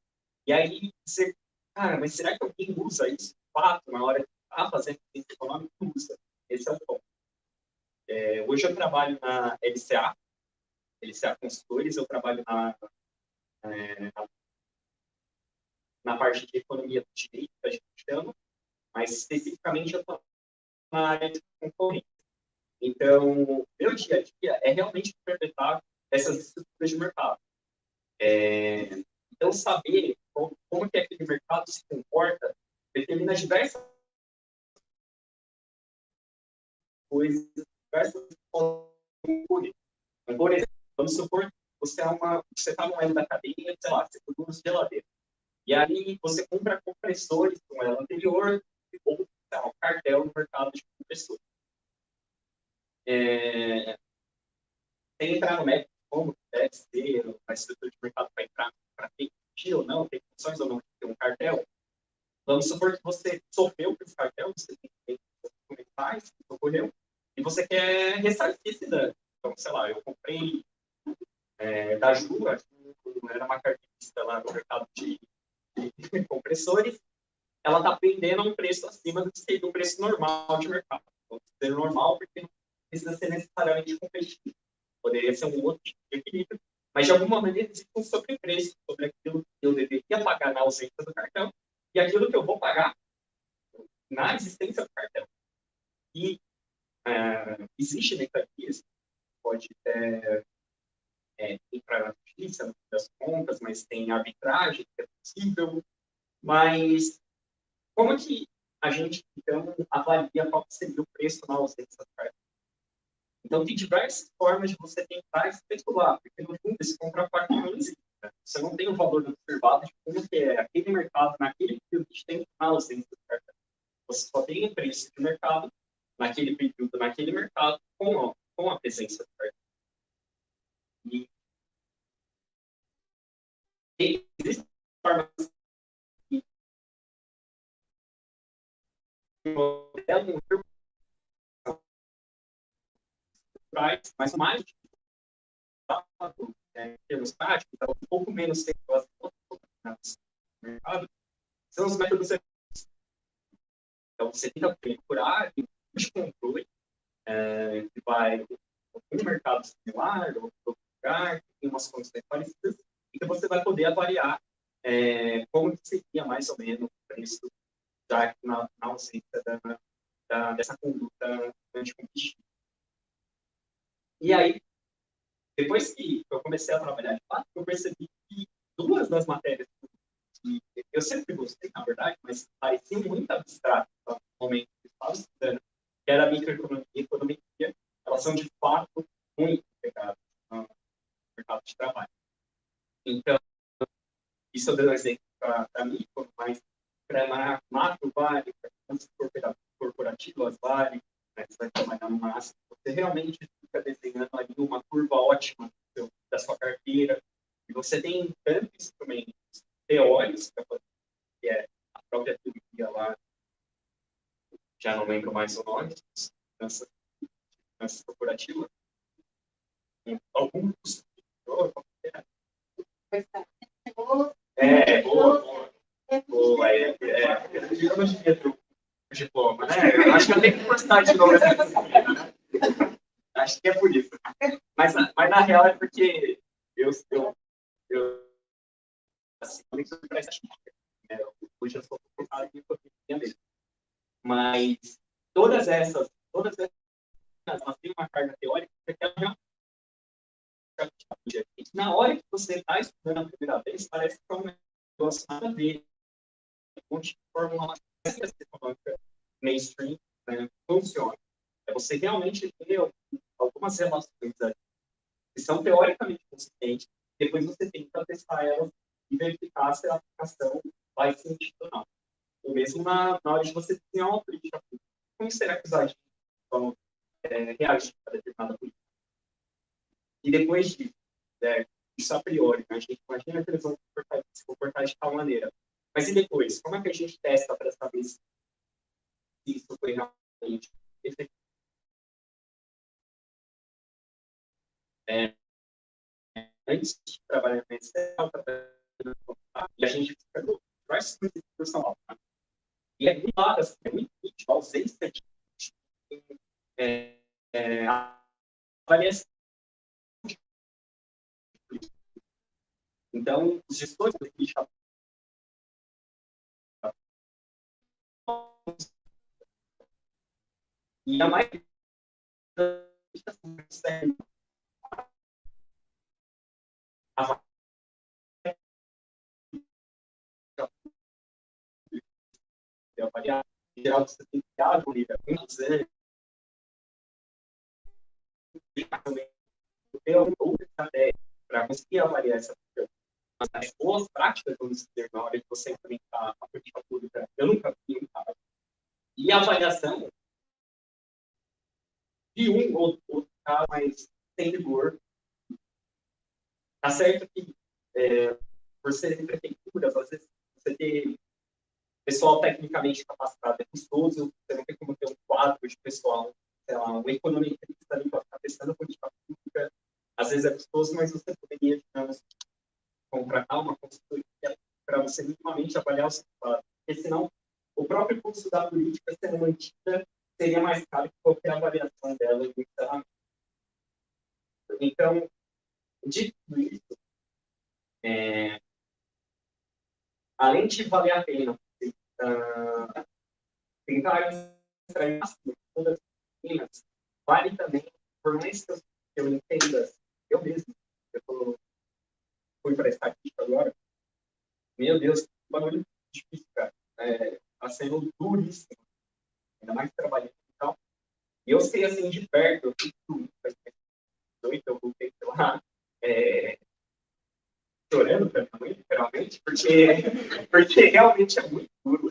E aí você, cara, mas será que alguém usa isso de fato na hora de estar fazendo ciência econômica? Não usa. Esse é o ponto. Hoje eu trabalho na LCA Consultores, eu trabalho na parte de economia do direito, que a gente chama, mas especificamente eu estou na área de concorrência. Então, meu dia a dia é realmente interpretar essas estruturas de mercado. Então, saber como que aquele mercado se comporta determina diversas coisas, diversas coisas. Por exemplo, vamos supor que você está no meio da cadeia, sei lá, você produz geladeira. E aí você compra compressores com ela anterior, ou um cartel no mercado de compressores. Sem entrar no mérito como deve ser a estrutura de mercado para entrar, para ter ou não, ter funções ou não ter um cartel. Vamos supor que você sofreu com esse cartel, você tem documentais que ocorreu, e você quer ressarcir esse dano. Então, sei lá, eu comprei da Ju, era uma carteirista lá no mercado de compressores, ela está vendendo a um preço acima do que seria o preço normal de mercado. Vamos dizer normal, porque não precisa ser necessariamente competitivo. Poderia ser um outro tipo de equilíbrio, mas de alguma maneira existe um sobrepreço sobre aquilo que eu deveria pagar na ausência do cartão e aquilo que eu vou pagar na existência do cartão. E existe mecanismo, pode entrar na justiça, no fim das contas, mas tem arbitragem, que é possível, mas como que a gente, então, avalia qual seria o preço na ausência do cartão? Então, tem diversas formas de você tentar especular, porque, no fundo, esse contraparte não existe. Né? Você não tem o valor observado de como que é aquele mercado, naquele período de tempo, na ausência do cartão. Você só tem o preço de mercado naquele período, naquele mercado, com a presença do cartão. E existem formas que modelam mas mais em termos práticos, um pouco menos tempo no mercado, são os métodos. Então, você tenta procurar de controle que vai um mercado similar, ou outro lugar, que tem umas condições parecidas, e que você vai poder avaliar como seria mais ou menos o preço já na ausência dessa conduta anticompetitiva. E aí, depois que eu comecei a trabalhar de fato, eu percebi que duas das matérias que eu sempre gostei, na verdade, mas pareciam muito abstratas no momento que eu estava estudando, que era a microeconomia e economia, elas são de fato muito pegadas no mercado de trabalho. Então, isso eu dei um exemplo para micro, mas para macro vale, para corporativas vale, né, você vai trabalhar no máximo, você realmente fica desenhando ali uma curva ótima da sua carteira, e você tem tantos instrumentos teóricos, que é a própria teoria lá, já não lembro mais o nome, finanças corporativas, alguns boa. diploma, né? Eu acho que eu tenho que postar de novo essa disciplina, né? Acho que é por isso. Mas na real é porque eu assim, eu nem sou para estatística, né? Hoje eu sou focado em economia mesmo. Mas todas essas, elas têm uma carga teórica que ela na hora que você está estudando a primeira vez, parece que é um negócio nada a ver. Um monte de fórmula econômica mainstream, né, funciona. É você realmente ter algumas relações que são teoricamente consistentes, depois você tem que testar elas e verificar se a aplicação faz sentido ou não. Ou mesmo na hora de você desenhar uma política pública. Como será que os agentes vão reagir a determinada política? E depois disso, isso a priori, né? A gente imagina que eles vão se comportar de tal maneira. Mas e depois? Como é que a gente testa para saber se isso foi realmente efetivo? Antes de trabalhar na Excel, e a gente fica no diversos institucional. Né? E é muito claro, assim, é muito nítido a ausência de avaliação. Então, os gestores de política e a maioria avaliar, em geral, você tem que dar o nível ter outra estratégia para conseguir avaliar essa questão. Mas as boas práticas, vamos dizer, na hora de você implementar a política pública, eu nunca vi um caso. E a avaliação de um ou outro caso, mas sem rigor. Tá certo que, por serem prefeituras, às vezes você tem pessoal tecnicamente capacitado, é custoso, você não tem como ter um quadro de pessoal, sei lá, um economista ali para ficar testando política pública. Às vezes é custoso, mas você poderia, digamos, contratar uma consultoria para você minimamente avaliar o seu quadro. Porque senão, o próprio curso da política sendo mantida seria mais caro que qualquer avaliação dela em encerramento. Então, dito isso, além de valer a pena tentar extrair todas as disciplinas, vale também, por mais que eu entenda, eu mesmo, fui para a estatística agora, meu Deus, que bagulho difícil, cara. Está sendo duríssimo, ainda mais trabalhando e tal. E eu sei, assim, de perto, eu fiz tudo, eu voltei lá, chorando para minha mãe, literalmente, porque realmente é muito duro.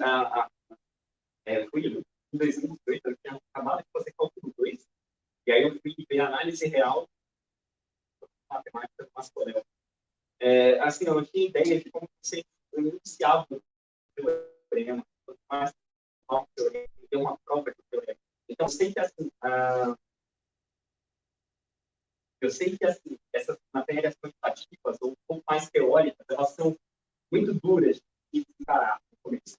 Fui em 2018, eu tinha acabado de fazer cálculo 2, e aí eu fui ver a análise real matemática do Mascorel. Assim, eu não tinha ideia de como você enunciava o teorema, mas tem uma prova do teorema. Então, eu sei que assim, essas matérias quantitativas ou um pouco mais teóricas, elas são muito duras de encarar no começo.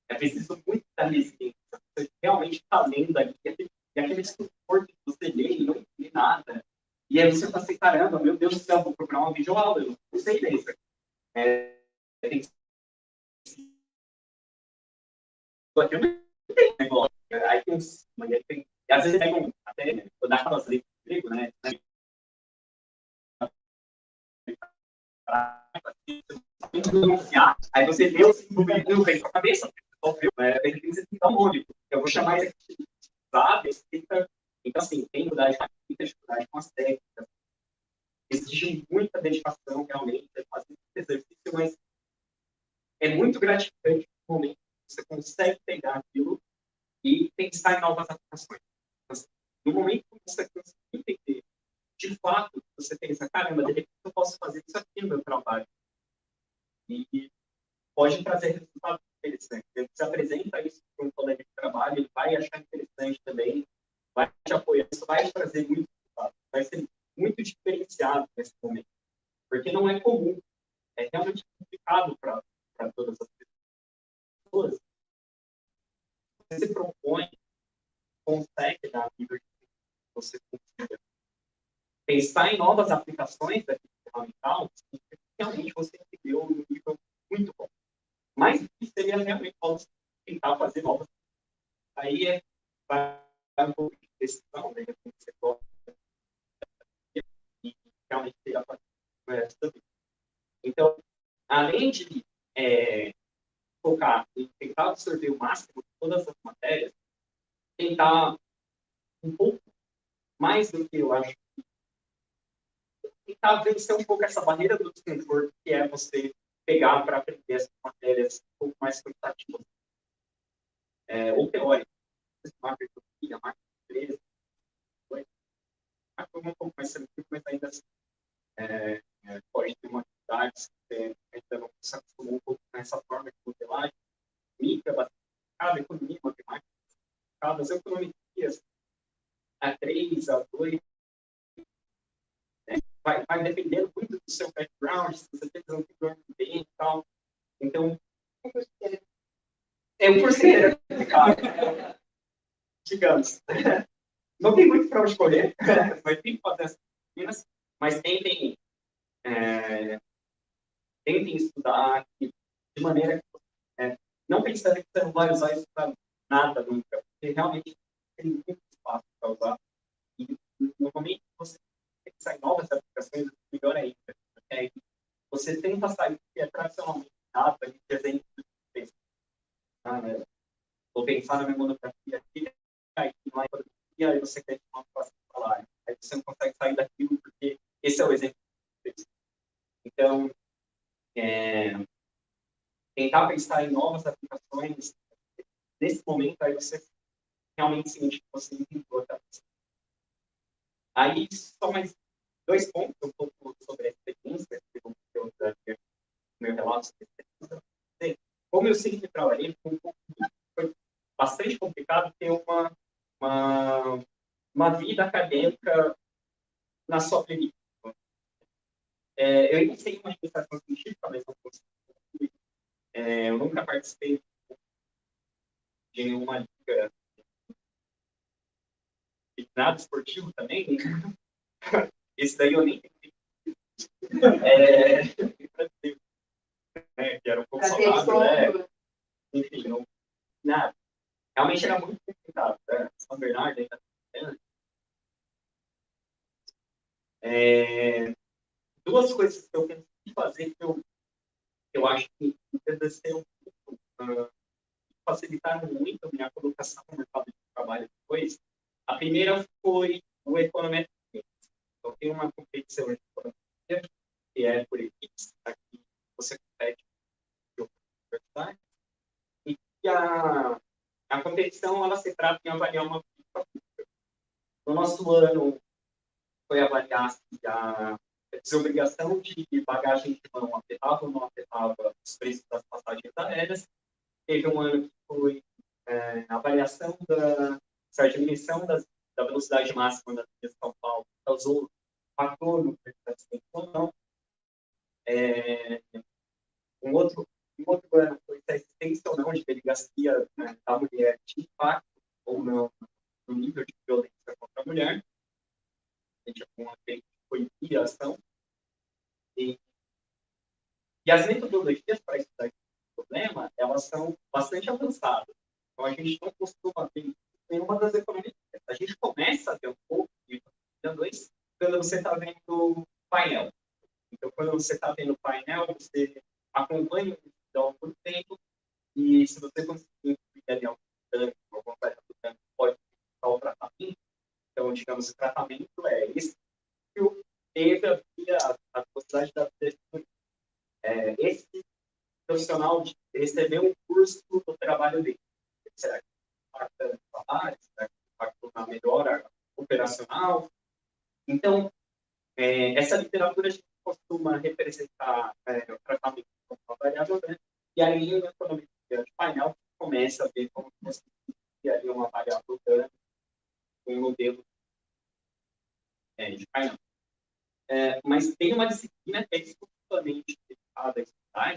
É preciso muito da resiliência. Você realmente está lendo ali, e aquele suporte que você lê e não entende nada. E aí você está assim, caramba, meu Deus do céu, vou procurar uma videoaula, eu não sei disso. Tem que aqui eu não tenho negócio. Aí tem uns. E às vezes pegam até, vou dar aquelas leis de emprego, né? Aí você vê o número vem na cabeça, tem que ser tão único. Eu vou chamar isso aqui, sabe? Então, assim, tem muita dificuldade com as técnicas. Exige muita dedicação, realmente, fazer muito exercício, mas é muito gratificante no momento que você consegue pegar aquilo e pensar em novas aplicações. No momento que você consegue entender, de fato, você pensa, caramba, de repente eu posso fazer isso aqui no meu trabalho. E pode trazer resultados interessantes. Você apresenta isso para um colega de trabalho, ele vai achar interessante também, vai te apoiar, isso vai trazer muito resultado, vai ser muito diferenciado nesse momento, porque não é comum, é realmente complicado para todas as pessoas você se propõe, consegue dar nível de você consiga pensar em novas aplicações daquele ferramental, realmente você entendeu um nível muito bom. Mas seria realmente tentar fazer novas. Aí vai um pouco de decisão, né? Você gosta e realmente teria fazer. Então, além de focar em tentar absorver o máximo de todas as matérias, tentar um pouco mais do que eu acho, tentar vencer um pouco essa barreira do desconforto, que é você pegar para aprender essas matérias um pouco mais quantitativas, ou teóricas, macroeconomia, macroempresa, um pouco mais tranquilo, mas ainda assim, pode ter uma atividade que você ainda não se acostumou um pouco com essa forma de modelagem, micro, cada economia, matemática, cada as economias, A3, A2, vai dependendo muito do seu background, se você tem um bem e tal. Então, é um curseiro, digamos. Não tem muito para onde escolher, vai ter que fazer essas disciplinas, mas tentem estudar de maneira que não pensando que você não vai usar isso para nada nunca, porque realmente tem muito espaço para usar. E no momento que você pensar em novas aplicações, melhor ainda. É, você tenta sair que é tradicionalmente dado de desenho de texto. Vou pensar na minha monografia aqui, aí não é monografia, aí você quer uma classe de salário. Aí você não consegue sair daquilo, porque esse é o exemplo de texto. Então, tentar pensar em novas aplicações, nesse momento, aí você realmente sente que você entendeu a cabeça. Aí, só mais 2 pontos, um pouco sobre a experiência, que eu daria no meu relato sobre a experiência. Como eu sempre trabalhei, foi bastante complicado ter uma vida acadêmica na sua plenitude. Eu iniciei uma administração científica, mas não consegui. Eu nunca participei de nenhuma liga de nada esportivo também. Esse daí eu nem que era um pouco saudável, enfim, não, nada. Realmente era muito complicado, né? São Bernardo ainda. Duas coisas que eu pensei em fazer que eu acho que enriqueceram muito, facilitaram muito a minha colocação no mercado de trabalho depois. A primeira foi o econometria. Então, tem uma competição de econometria, que é por equipes, aqui você compete com universidade, e a competição ela se trata em avaliar uma política pública. No nosso ano, foi avaliar se a desobrigação de bagagem de mão afetava ou não afetava os preços das passagens aéreas. Teve um ano que foi a avaliação se a diminuição da velocidade máxima da via de São Paulo causou fator no preço da assistência ou não. Um outro ano foi se a existência ou não de delegacia da mulher tinha impacto ou não no nível de violência contra a mulher. A gente foi via ação. E as metodologias para estudar esse problema, elas são bastante avançadas. Então, a gente não costuma ver nenhuma das economias. A gente começa a ver um pouco de dois quando você está vendo painel. Então, quando você está vendo painel, você acompanha o ao longo do tempo e se você conseguir incluir ali alguma coisa do tempo, pode ficar o tratamento. Então, digamos, o tratamento é esse que teve a velocidade da vida. Esse profissional recebeu um curso do trabalho dele. Será que impacta no trabalho? Será que impacta na melhora operacional? Então, essa literatura a gente costuma representar o tratamento como uma variável, né? E aí, na economia de painel, começa a ver como você criaria uma variável dano com um modelo de painel. Mas tem uma disciplina que é exclusivamente dedicada a estudar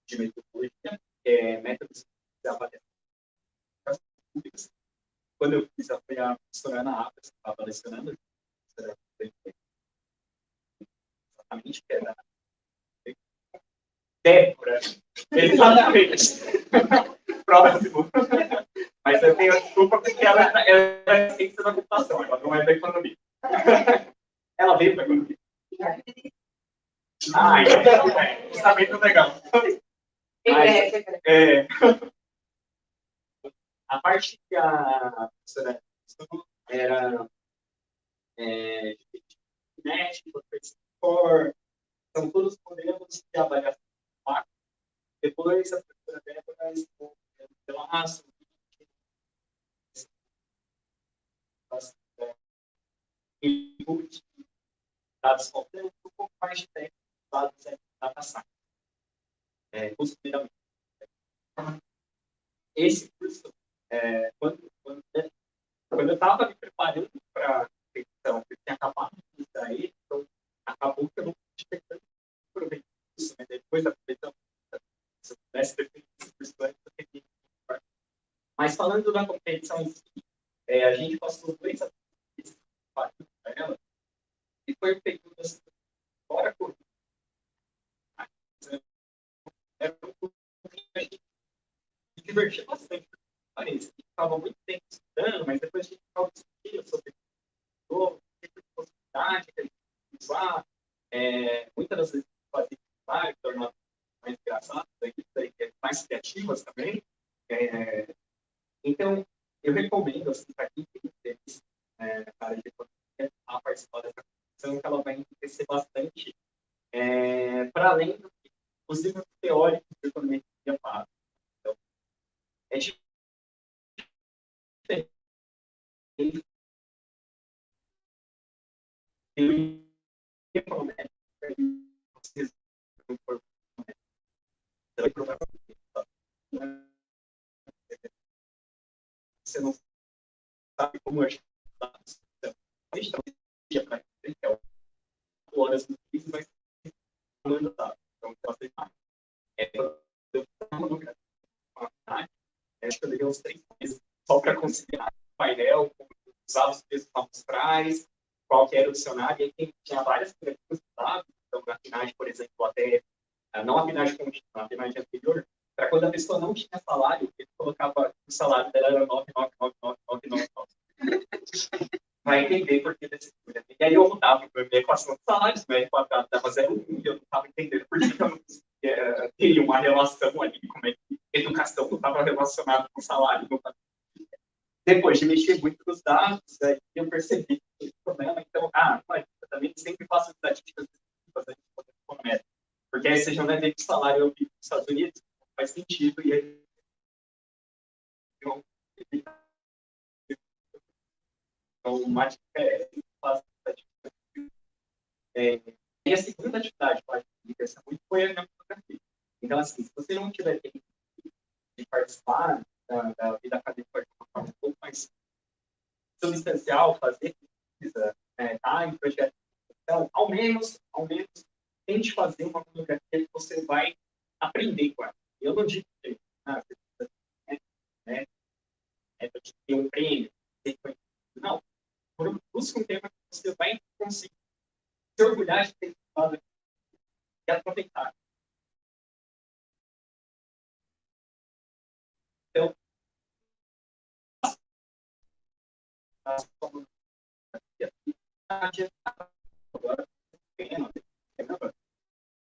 de metodologia, que é métodos de avaliação. quando eu fiz, foi a professora Ana Apres, que estava lecionando, exatamente, que era Débora. Exatamente. Próximo. Mas eu tenho desculpa porque ela é ciência da computação, ela não é da economia. Ela veio da economia. Ah, então está bem legal. Mas, a parte que a professora era genética, são todos modelos de avaliação. Depois a professora Débora laço, input, dados completos, um pouco mais de tempo, dados da passagem. Costumeiramente. Esse curso, quando eu estava me preparando para a competição, eu tinha acabado de sair, então acabou que eu não tive tanto proveito disso, né? Depois da competição, se eu pudesse ter feito esse curso antes, eu teria. Mas falando da competição em si, a gente passou 2 anos para ela, e foi um período assim, fora corrida. A gente se divertia bastante. Parece que ficava muito tempo estudando, mas depois a gente ficava discutindo sobre o tipo de possibilidade que a gente usar. Muitas das vezes fazia vários tornados mais engraçados, mais criativas também. Então, eu recomendo, assim, para quem tem interesse na área de economia, a participar dessa competição, que ela vai enriquecer bastante, para além do que os livros teóricos de economia fazem. Então, é diferente. Você não sabe como agir. A gente está para frente, é 4 horas no mês, mas não ainda está. Então, eu sei mais. Eu acho que eu levei uns 3 meses só para conseguir o painel, usar os textos amostrais, qual que era o dicionário, e aí tinha várias criaturas, sabe? Então, na finagem, por exemplo, até não a finagem contínua, a finagem anterior, para quando a pessoa não tinha salário, ele colocava o salário dela era 9,99999. Vai entender por que desse coisa. E aí eu mudava a minha equação de salários, meu quadrado dava 0,1, e eu não estava entendendo por que eu não teria uma relação ali, como é que educação não estava relacionada com salário. Depois de mexer muito nos dados, aí eu percebi que o problema, então, eu também sempre faço estatísticas específicas, porque aí você já não é dentro do salário eu vivo nos Estados Unidos, faz sentido, e aí então, mais fácil. E a segunda atividade que eu acho que interessa muito foi a minha fotografia. Então, assim, se você não tiver tempo de participar da vida acadêmica de uma forma um pouco mais substancial, fazer pesquisa, em projetos de extensão, ao menos, tente fazer uma fotografia que você vai aprender com ela. Eu não digo que você precisa ter um prêmio, não. Busque um tema que você vai conseguir se orgulhar de ter estudado e aproveitar. Então,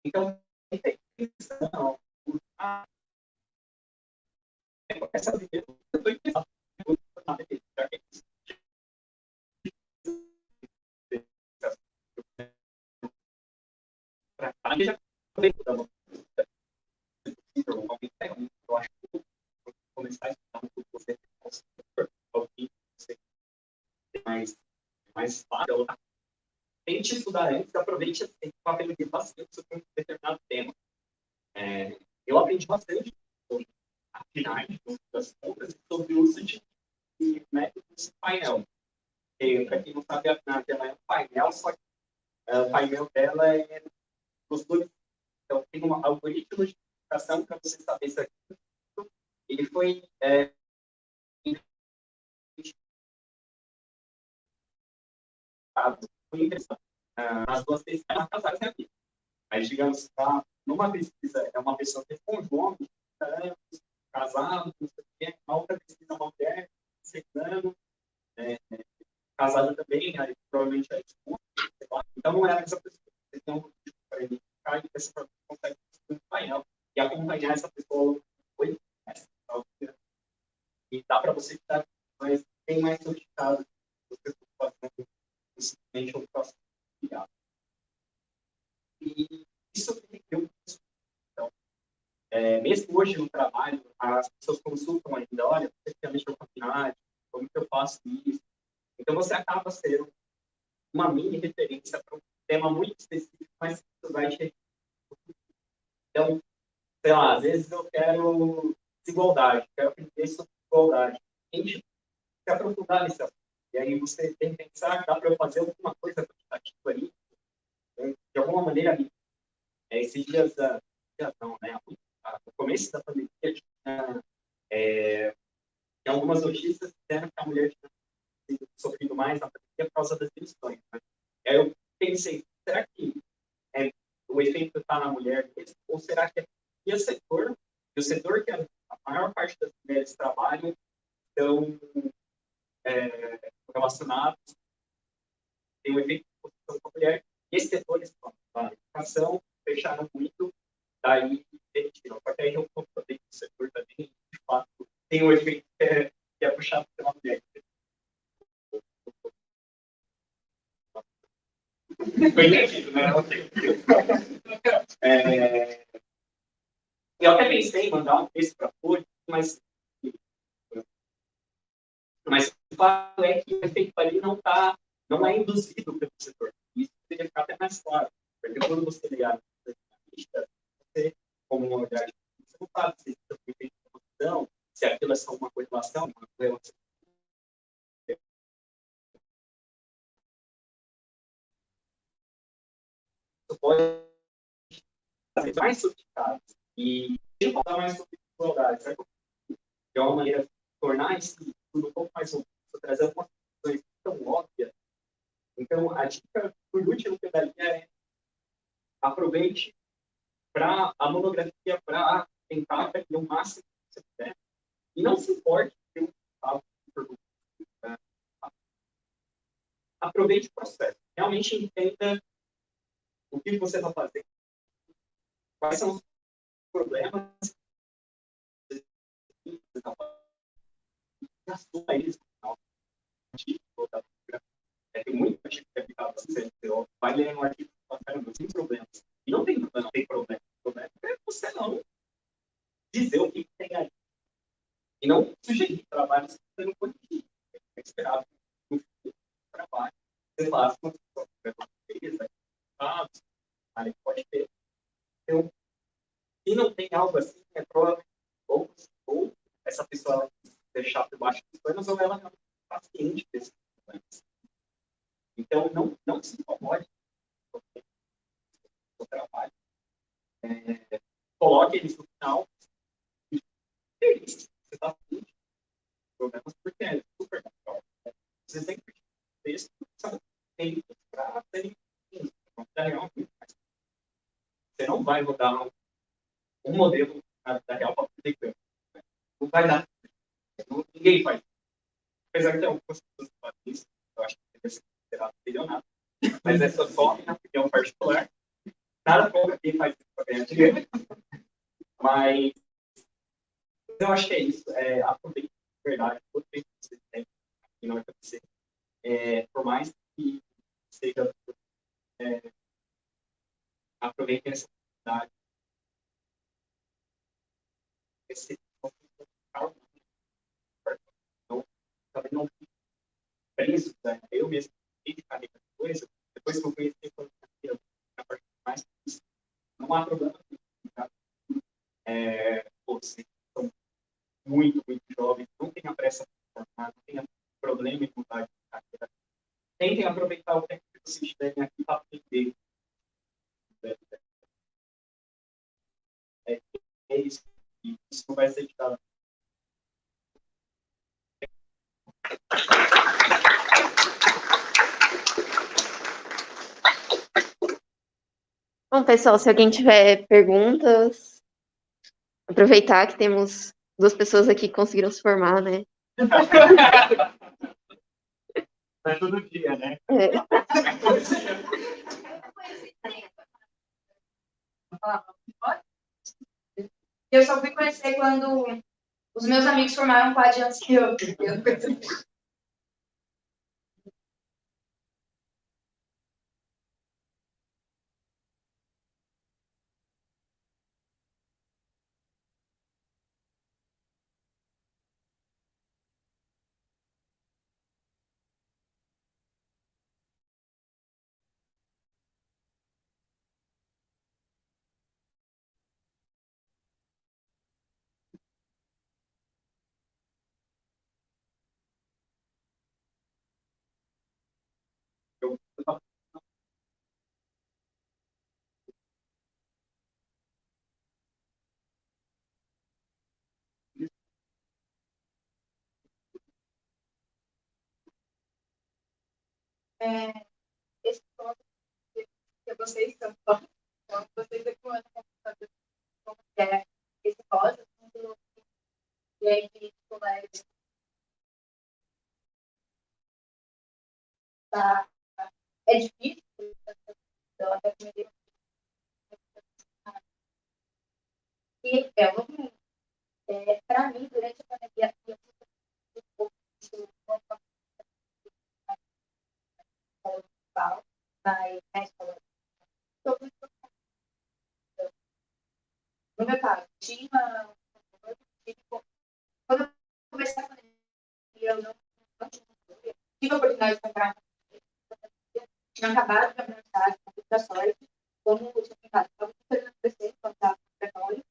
então, essa vida eu estou interessado eu acho que começar a estudar um pouco você mais fácil. Tente estudar antes, aproveite para aprender bastante sobre um determinado tema. Eu aprendi bastante sobre a finagem das contas e sobre o uso de métodos de painel. Para quem não sabe, a finagem é um painel, só que o painel dela é os dois. Então, tem um algoritmo de classificação para você saber se ele foi fui interessado nas duas pesquisas casadas aqui. Mas, digamos, numa pesquisa, é uma pessoa que com João, casado, não sei o quê, a outra pesquisa, uma mulher, secando, casada também, aí provavelmente é esposa, sei lá. Então, não é a mesma pessoa. Você tem um tipo para identificar e essa pessoa consegue acompanhar e acompanhar essa pessoa. E dá para você estar, mas tem mais notificado você está fazendo simplesmente ou próximo. E isso que eu então, mesmo hoje no trabalho, as pessoas consultam ainda, olha, você quer mexer com a PNAD, como que eu faço isso? Então, você acaba sendo uma mini referência para um tema muito específico, mas isso vai te... Então, sei lá, às vezes eu quero desigualdade, quero aprender sobre desigualdade. A gente se aprofundar nesse assunto. E aí você tem que pensar, dá para eu fazer alguma coisa quantitativa ali, né? De alguma maneira, esses dias não, né? No começo da pandemia, tinha algumas notícias dizendo que a mulher tinha sofrido mais na pandemia por causa das demissões. Né? Aí eu pensei, será que o efeito está na mulher mesmo? Ou será que é o setor, e o setor que a maior parte das mulheres trabalham, estão relacionados, tem um efeito de posição com a mulher, e esses setores, a educação, fecharam muito, daí demitiram. Só que aí eu comprovei que o setor também, de fato, tem um efeito que é puxado pela mulher. Foi entendido, né? Eu até pensei em mandar um texto para a Folha, mas o fato é que o efeito ali não é induzido pelo setor. Isso deveria ficar até mais claro. Porque quando você lê a lista, você, como uma olhar, você não sabe se isso foi feito de posição, se aquilo é só uma correlação, uma correlação. Isso pode fazer mais sofisticado e falar mais sobre desigualdade, certo? De uma maneira de tornar esse tudo um pouco mais robusto, trazer algumas questões tão óbvias. Então, a dica, por último, que eu daria é aproveite para a monografia para tentar aprender o máximo que você puder. E não se importe com o pergunta. Aproveite o processo. Realmente entenda o que você está fazendo, quais são os problemas que você está fazendo, e assuma eles. Tem muito artigo que é aplicado para você. Vai ler um artigo sem problemas. E não tem problema, não tem problema. O problema é você não dizer o que tem ali. E não sugerir trabalhos que você não pode ir. É esperado no futuro do trabalho. Você faz com aí pode ter. Então, se não tem algo assim, é provavelmente ou essa pessoa deixar por baixo dos panos, ou ela não está ciente desses problemas. Então, não se incomode com o trabalho. Coloque eles no final. Feliz. Você está ciente dos problemas, porque é super natural. Né? Você sempre tem um texto feito para serem você não vai rodar um modelo da real para poder ter. Não vai dar. Ninguém faz. Apesar de ter algumas pessoas que fazem isso, eu acho que deve ser considerado bilionário. Mas essa só minha opinião particular. Nada contra quem faz isso para ganhar dinheiro. Mas eu acho que é isso. Aproveite de verdade todo o tempo que você tem aqui na UFC. Por mais que seja. Aproveite essa oportunidade. Esse então, também não fique preso. Né? Eu mesmo fiquei de carreira coisa. Depois que eu conheci a parte mais difícil, não há problema. Tá? Vocês são muito jovens, não tenha pressa para formar, não tenha problema em mudar de carreira. Tentem aproveitar o tempo que vocês tiverem aqui para aprender. É isso. E isso não vai ser ditado. Bom, pessoal, se alguém tiver perguntas, aproveitar que temos duas pessoas aqui que conseguiram se formar, né? É todo dia, né? É. Eu só fui conhecer quando os meus amigos formaram com a antes que eu. Eu, Esse ponto que vocês estão então, vocês aqui no ano como que é esse pós, e aí de colegas, tá? É difícil, então até que e é um, para mim, durante a pandemia, eu fiz um pouco isso mas na escola, no meu caso, quando eu comecei a pandemia, eu não tive a oportunidade de comprar, tinha acabado de anunciar a sorte, como eu tinha ficado, estava super crescendo, quando estava no laboratório.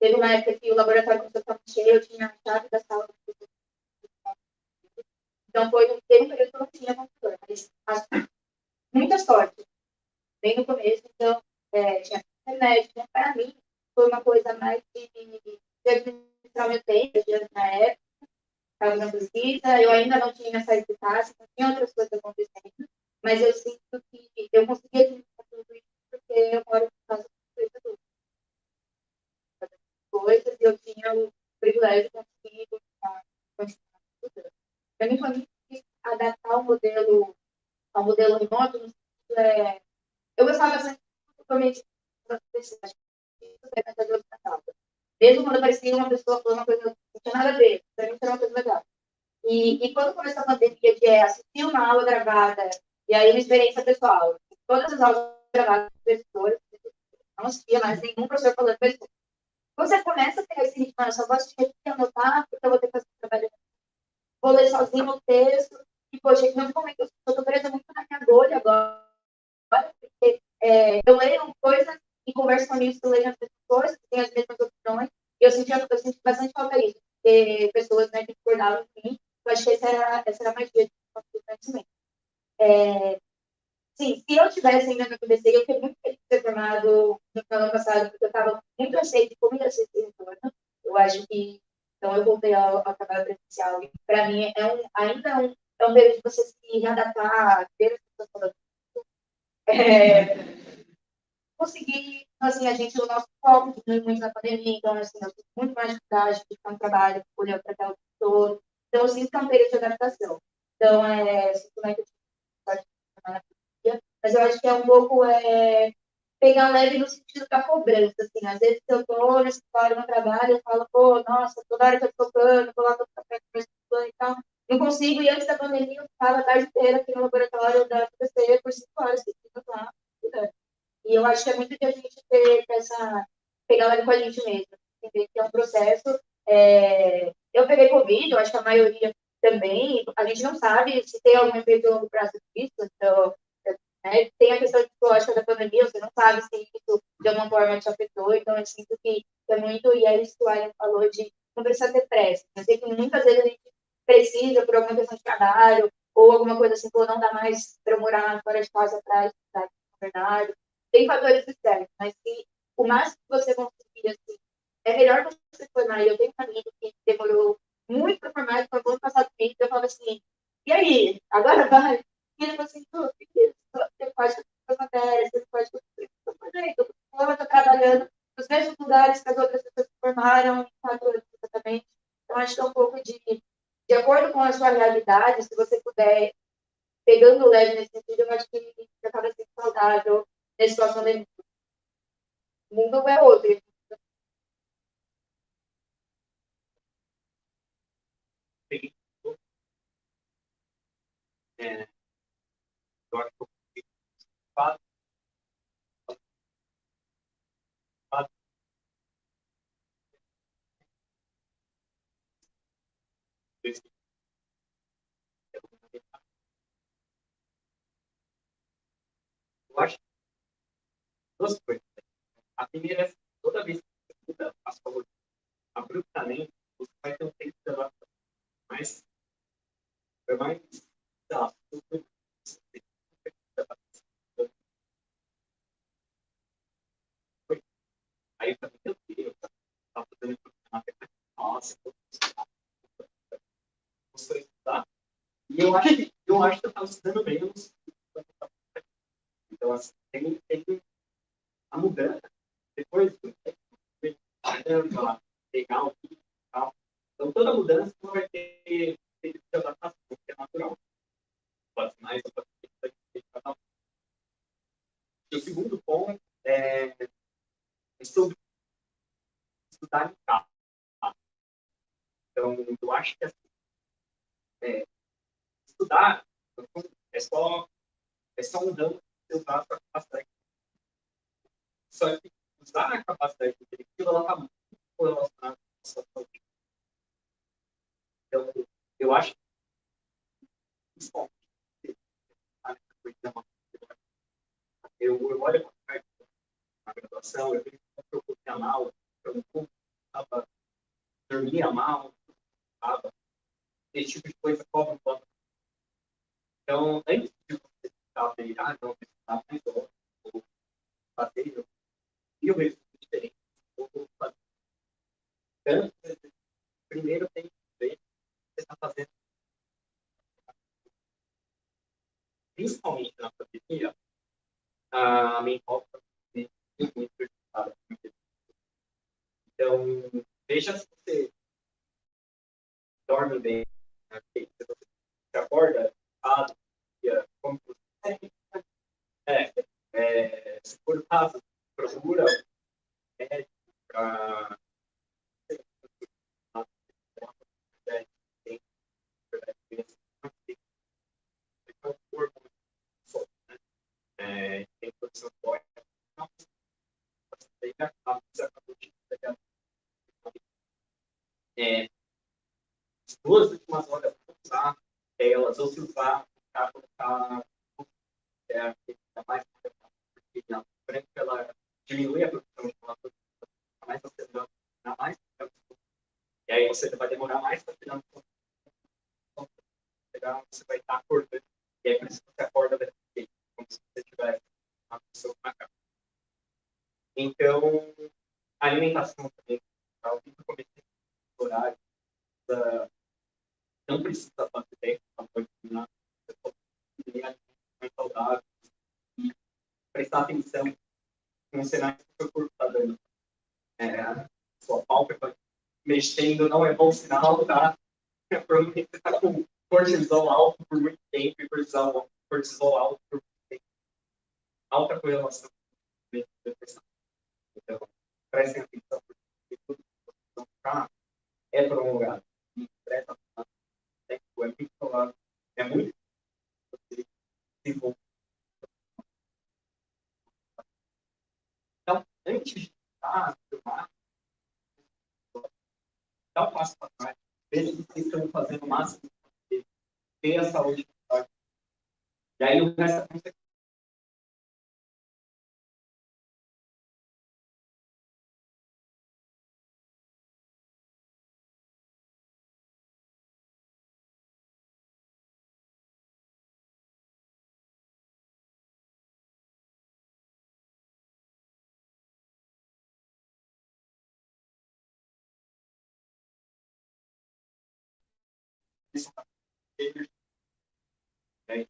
Teve uma época que o laboratório começou a ficar cheio, eu tinha a chave da sala. Então, teve um período que eu não tinha computador, mas muita sorte, bem no começo. Então, tinha internet. Então, para mim, foi uma coisa mais de administrar o meu tempo. Na época, estava na pesquisa, eu ainda não tinha saído de casa, não tinha outras coisas acontecendo, mas eu sinto que eu consegui administrar tudo isso porque eu moro em casa com coisas e eu tinha o privilégio de conseguir continuar estudando. Para mim foi muito difícil adaptar ao modelo remoto, no sentido, eu gostava bastante totalmente da universidade, mesmo quando aparecia uma pessoa falando uma coisa que não tinha nada a ver, para mim era uma coisa legal. E quando começou a pandemia, de assistir uma aula gravada, e aí uma experiência pessoal, todas as aulas gravadas dos professores, não assistia mais nenhum professor falando coisa. Você começa a ter esse ritmo, eu só vou assistir aqui, anotar, porque eu vou ter que fazer um trabalho. Vou ler sozinho o texto, e, poxa, não momento eu estou presa muito na minha bolha agora, porque eu leio coisas e converso com amigos que leem as mesmas coisas, que têm as mesmas opiniões, e eu senti bastante falta disso, ter pessoas, né, que discordavam de mim. Eu acho que essa era a magia do conhecimento. Sim, se eu tivesse ainda no PBC, eu fiquei muito feliz de ter formado no ano passado, porque eu estava muito aceita de como ia ser esse retorno. Eu acho que, então, eu voltei ao trabalho presencial. E, para mim, ainda é um período de você se readaptar, ter as pessoas falando. Conseguir, assim, a gente, o nosso foco muito na pandemia, então, assim, eu tive muito mais dificuldade de ficar no trabalho, olhando para aquela todo. Então, eu sinto que é um período de adaptação. Então, sinto que eu tive, mas eu acho que é um pouco pegar leve no sentido da cobrança, assim, às vezes eu tô no escritório, no trabalho, eu falo, pô, nossa, toda hora que eu tô tocando, tô lá, tô e tal, não consigo, e antes da pandemia eu ficava a tarde inteira aqui no laboratório da UFC por 5 horas, seguidas lá, estudando. E eu acho que é muito de a gente ter pegar leve com a gente mesmo, entender que é um processo. Eu peguei Covid, eu acho que a maioria também, a gente não sabe se tem algum efeito a longo prazo disso, então, tem a questão psicológica da pandemia, você não sabe se isso de alguma forma te afetou, então eu sinto que é muito, e é isso que o Alan falou, de não precisa ter pressa. Eu sei que muitas vezes a gente precisa, por alguma questão de trabalho, ou alguma coisa assim, pô, não dá mais para eu morar fora de casa atrás, na verdade. Tem fatores externos, mas se o máximo que você conseguir, assim, é melhor você formar. Eu tenho um amigo que demorou muito para formar, ele formou no passado mês, eu falo assim, e aí, agora vai? E ele falou assim, você pode fazer as matérias, você pode fazer, faculdades que as outras pessoas se formaram em 4 anos exatamente. Então, acho que é um pouco de acordo com a sua realidade, se você puder, pegando leve nesse sentido, eu acho que acaba sendo saudável nessa situação de o mundo é outro. Eu acho que o fato desse eu acho duas coisas. A primeira é toda vez que você muda a sua rotina abruptamente, você vai ter um tempo de adaptação. Mas é mais, sei lá, super aí eu falei, meu Deus, tá fazendo matemática. Nossa, eu vou estudar. E eu acho que eu estava estudando menos. Então, assim, tem a mudança. Depois, pegar o que tal. Então, toda mudança vai ter de adaptação, que é natural. Pode ser mais, pode ser cada um. E o segundo ponto é sobre estudar em casa. Então, eu acho que assim, estudar é só, um dano de usar a sua capacidade. Só que usar a capacidade intelectiva, ela está muito relacionada com a sua saúde. Então, eu acho que, principalmente, eu olho para a graduação, eu vejo que eu dormia mal, eu não estava, dormia mal, estava, esse tipo de coisa cobra um pouco. Então, antes de você ficar bem, não, precisar mais horas, ou fazer, eu vejo diferente. Então, primeiro tem que ver o que você está fazendo. Principalmente na pandemia, a mental está muito prejudicada. Então, veja se você dorme bem, né? Se você acorda, como você se for o caso, procura médico para tem condição forte. As 2 últimas horas usar elas, ou se usar para colocar mais porque na frente ela diminui a produção de relatórios, mais você dá mais, e aí você vai demorar mais para tirar você vai estar acordando, e aí por isso você acorda desse jeito, como se você tivesse uma pessoa na cama. Então, a alimentação também, eu comecei no horário, não precisa fazer tempo para continuar, você pode comer mais saudável e prestar atenção nos sinais que o seu corpo está dando. Sua pálpebra mexendo não é bom sinal, tá? Provavelmente você está com cortisol alto por muito tempo e cortisol alto por muito tempo. Alta correlação com depressão. Então, prestem atenção, porque tudo que vocês vão ficar é prolongado. E presta atenção, é muito provável, é muito você desenvolver. Então, antes de filmar, dá um passo para trás. Veja se vocês estão fazendo o máximo para ter a saúde. E aí o resto é consequência.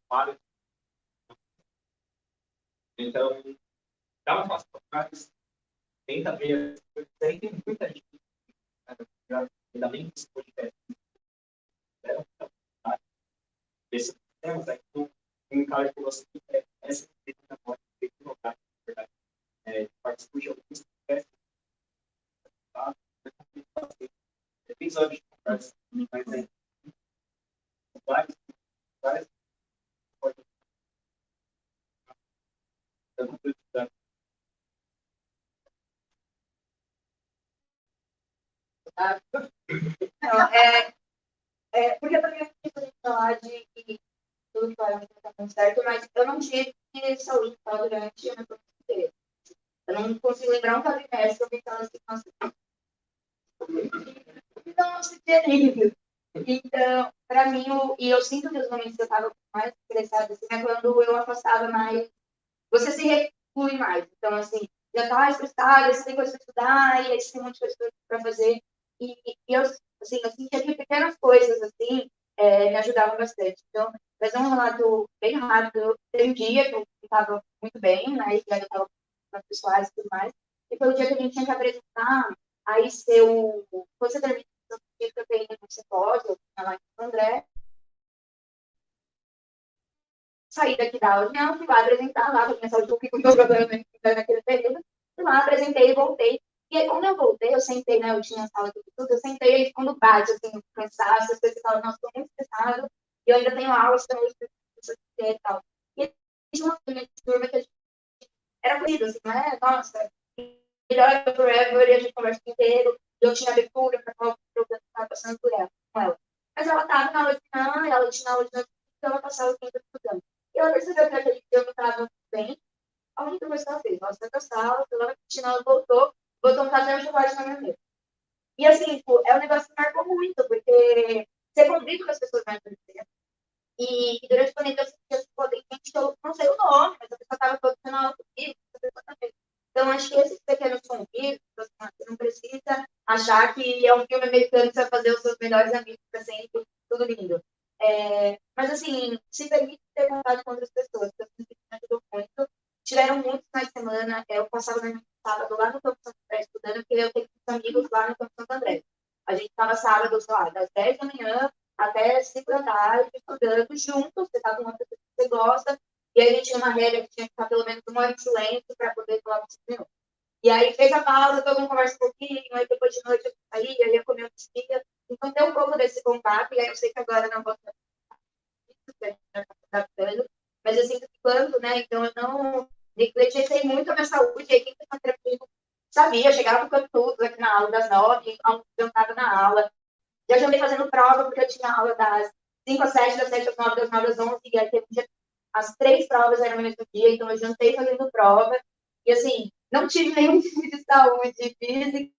Para. Então, dá um passo para trás, tenta ver. Aí tem muita gente, né, ainda bem que esse podcast esses temas aqui, um cara que você essa da morte tem que notar, na verdade, participo de alguns podcasts, tá? Episódios de conversa, mas é vários, vários, pode dar uma curiosidade. Não, porque eu também não preciso falar de que tudo que vai estar dando certo, mas eu não tive saúde mental durante a minha vida inteira. Eu não consigo lembrar um quadrimestre que eu pensava assim, nossa, que terrível. Então, para mim, e eu sinto que os momentos que eu estava mais estressada, assim, é quando eu afastava mais, você se reclui mais. Então, assim, já tá estressada, você tem coisa para estudar, e aí você tem um monte de coisa para fazer. E eu, assim, eu sentia que pequenas coisas, assim, me ajudavam bastante. Então, fazer um relato bem rápido. Tem um dia que eu estava muito bem, né, e aí eu estava com as pessoas e tudo mais, e foi o dia que a gente tinha que apresentar, aí seu, quando você termina que eu tenho no simpósio, lá em São André, saí daqui da aula, fui lá apresentar lá, porque minha saúde eu fico jogando naquele período, fui lá, apresentei e voltei. E aí, quando eu voltei, eu sentei, né, eu tinha a sala de tudo, eu sentei, e quando bate, assim, cansaço, as pessoas falam, nossa, estou muito estressado, e eu ainda tenho aula, então eu preciso e tal. E tinha uma turma que a gente era conhecida, assim, não é? Nossa, melhor forever, e a gente conversa o inteiro, e eu tinha abertura para qual problema que estava passando por ela, com ela. Mas ela estava na aula de manhã, ela tinha aula de noite, então ela passava o tempo estudando. E ela percebeu que aquele dia eu não estava bem, a única coisa que ela fez, ela saiu da sala, foi lá na piscina, ela voltou, botou um caderno de chocolate na minha mesa. E assim, tipo, é um negócio que marcou muito, porque você convive com as pessoas mais velhas. E durante a pandemia eu sentia gente que eu não sei o nome, mas a pessoa estava produzindo algo comigo, então, acho que esses pequenos convívios, você não precisa achar que é um filme americano que você vai fazer os seus melhores amigos para sempre, tudo lindo. Mas, assim, se permite ter contato com outras pessoas, porque eu sinto que me ajudou muito. Tiveram muitos finais de semana, eu passava no sábado lá no Campo Santo André estudando, porque eu tenho muitos amigos lá no Campo Santo André. A gente estava sábado, sei lá, das 10 da manhã até 5 da tarde, estudando juntos, você está com uma pessoa que você gosta, e aí a gente tinha uma regra que tinha que ficar pelo menos uma hora de silêncio para poder falar com os minutos. E aí fez a pausa, todo mundo conversa um pouquinho, aí depois de noite eu saí, eu ia comer um dia. Então tem um pouco desse contato, e aí eu sei que agora não vou adaptando, mas eu sinto que quando, né, então eu não negligenciei muito a minha saúde, e aí quem está tranquilo sabia, eu chegava com tudo aqui na aula das 9, eu estava na aula, já jantei fazendo prova, porque eu tinha aula das 5 às 7, das 7 às 9, das 9 às 11, e aí teve um dia, as 3 provas eram no mesmo dia, então eu jantei fazendo prova, e assim, não tive nenhum tipo de saúde física,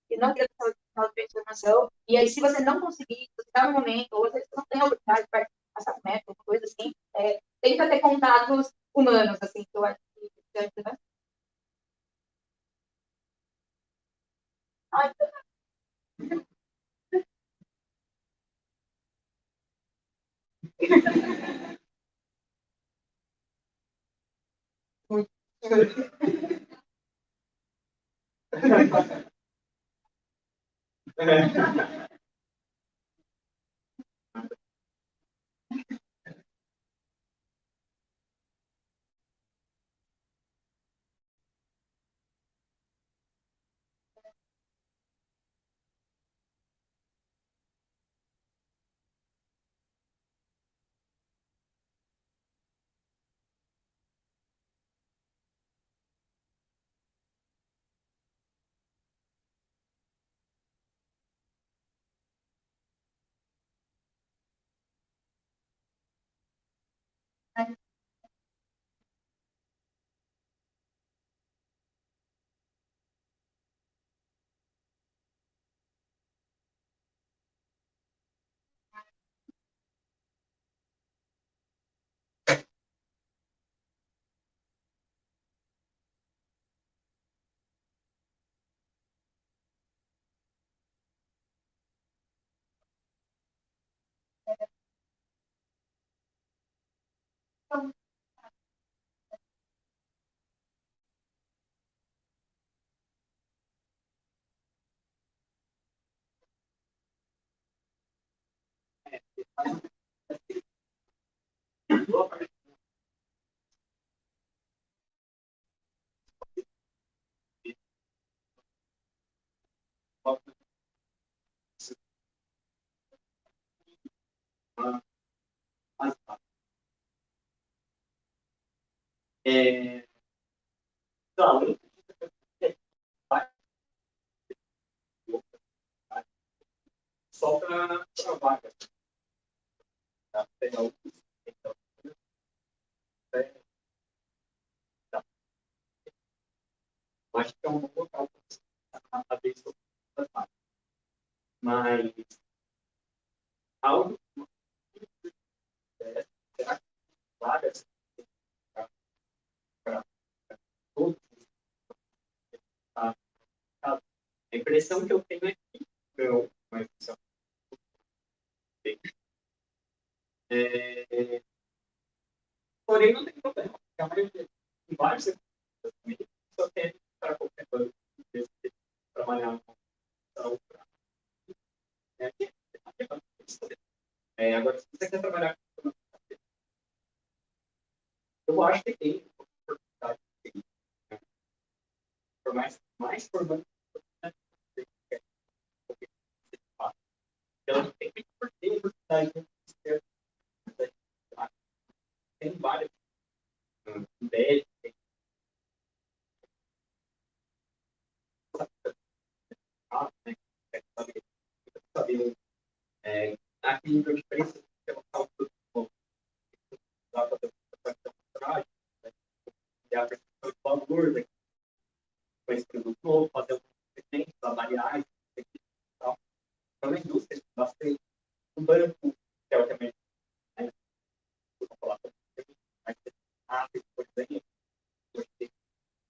e não tive saúde de transformação, e aí se você não conseguir, se você está no momento, ou às vezes você não tem a oportunidade de passar por método, alguma coisa assim, tenta ter contatos humanos, assim, que eu acho que ajuda bastante. Ai, muito. uma mais fácil. Então, eu só para vaga. Tem alguns, então, acho que é um bom local para você saber sobre as vagas. Mas algo que será que vagas para todos? Tá? A impressão que eu tenho é que não, mas porém não tem problema, porque a maioria em vários setores também só tem para qualquer banco trabalhar com outra. Agora, se você quer trabalhar com eu acho que tem oportunidade de seguir. Por mais formando ela tem que ter oportunidade de tem várias ideias, tem saber a nível de preço que ela está usando dá para ter uma e a percepção de valor com esse produto novo, fazer alguns experimentos, avaliar e tal. Então, a indústria bastante um banco, que é o que a gente vai falar mas por exemplo,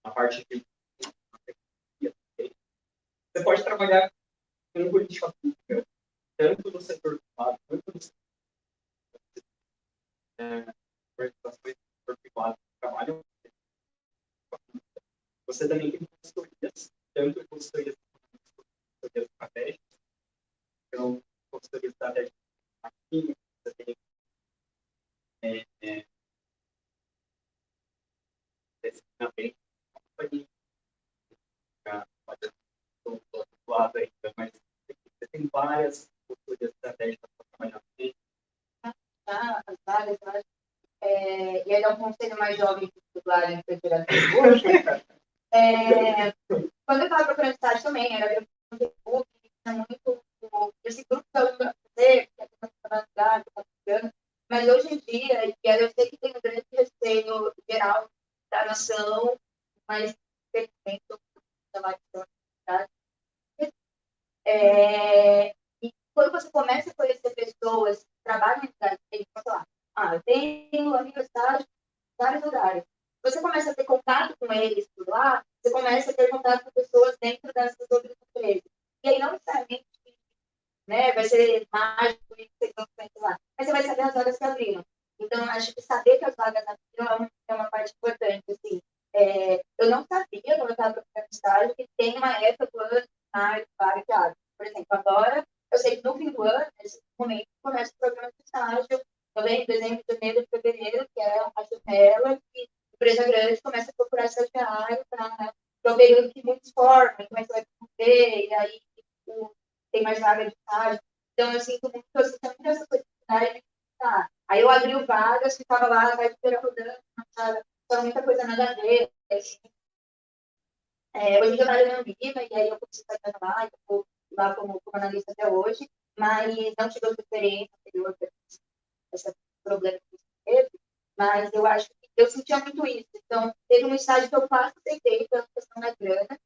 a parte de você pode trabalhar com política pública, tanto no setor privado, quanto no organizações do setor privado que trabalham. Você também tem consultorias, tanto consultorias estratégicas, então, consultoria estratégica aqui, você tem também do lado ainda, mas você tem várias consultorias estratégicas para trabalhar aqui. As vagas, eu acho. E aí é um conselho mais jovem que estudar em hoje. Quando eu estava procurando estágio também, era grupo de Facebook, tinha muito esse grupo que eu ia fazer, que é uma mas hoje em dia, eu sei que tem um grande receio geral da nação, mas infelizmente da variedade. E quando você começa a conhecer pessoas que trabalham em cidade, você fala, eu tenho a universidade em vários lugares. Você começa a ter contato com eles por lá, você começa a ter contato com pessoas dentro dessas outras empresas. E aí, não necessariamente, né, vai ser mágico e você lá, mas você vai saber as vagas que abriram. Então, acho que saber que as vagas abriram é uma parte importante. Assim. Eu não sabia, quando eu estava procurando estágio, que tem uma época do ano vaga que abre. Por exemplo, agora, eu sei que no fim do ano, nesse momento, começa o programa de estágio, também, dezembro, janeiro, fevereiro, que é a janela, que empresa grande começa a procurar estagiário para o período que muitos formam, mas vai promover, e aí tem mais vaga de estágio. Então, eu sinto muito, eu sinto muito essa possibilidade de aí eu abri o vagas, ficava lá, vai inteira rodando, não muita coisa nada a ver. Assim. Hoje em dia eu trabalho na Ambima, e aí eu comecei a trabalhar lá, eu estou lá como analista até hoje, mas não tive outra experiência anterior esse problema que teve, mas eu acho que eu sentia muito isso. Então, teve um estágio que eu quase aceitei pela questão da grana,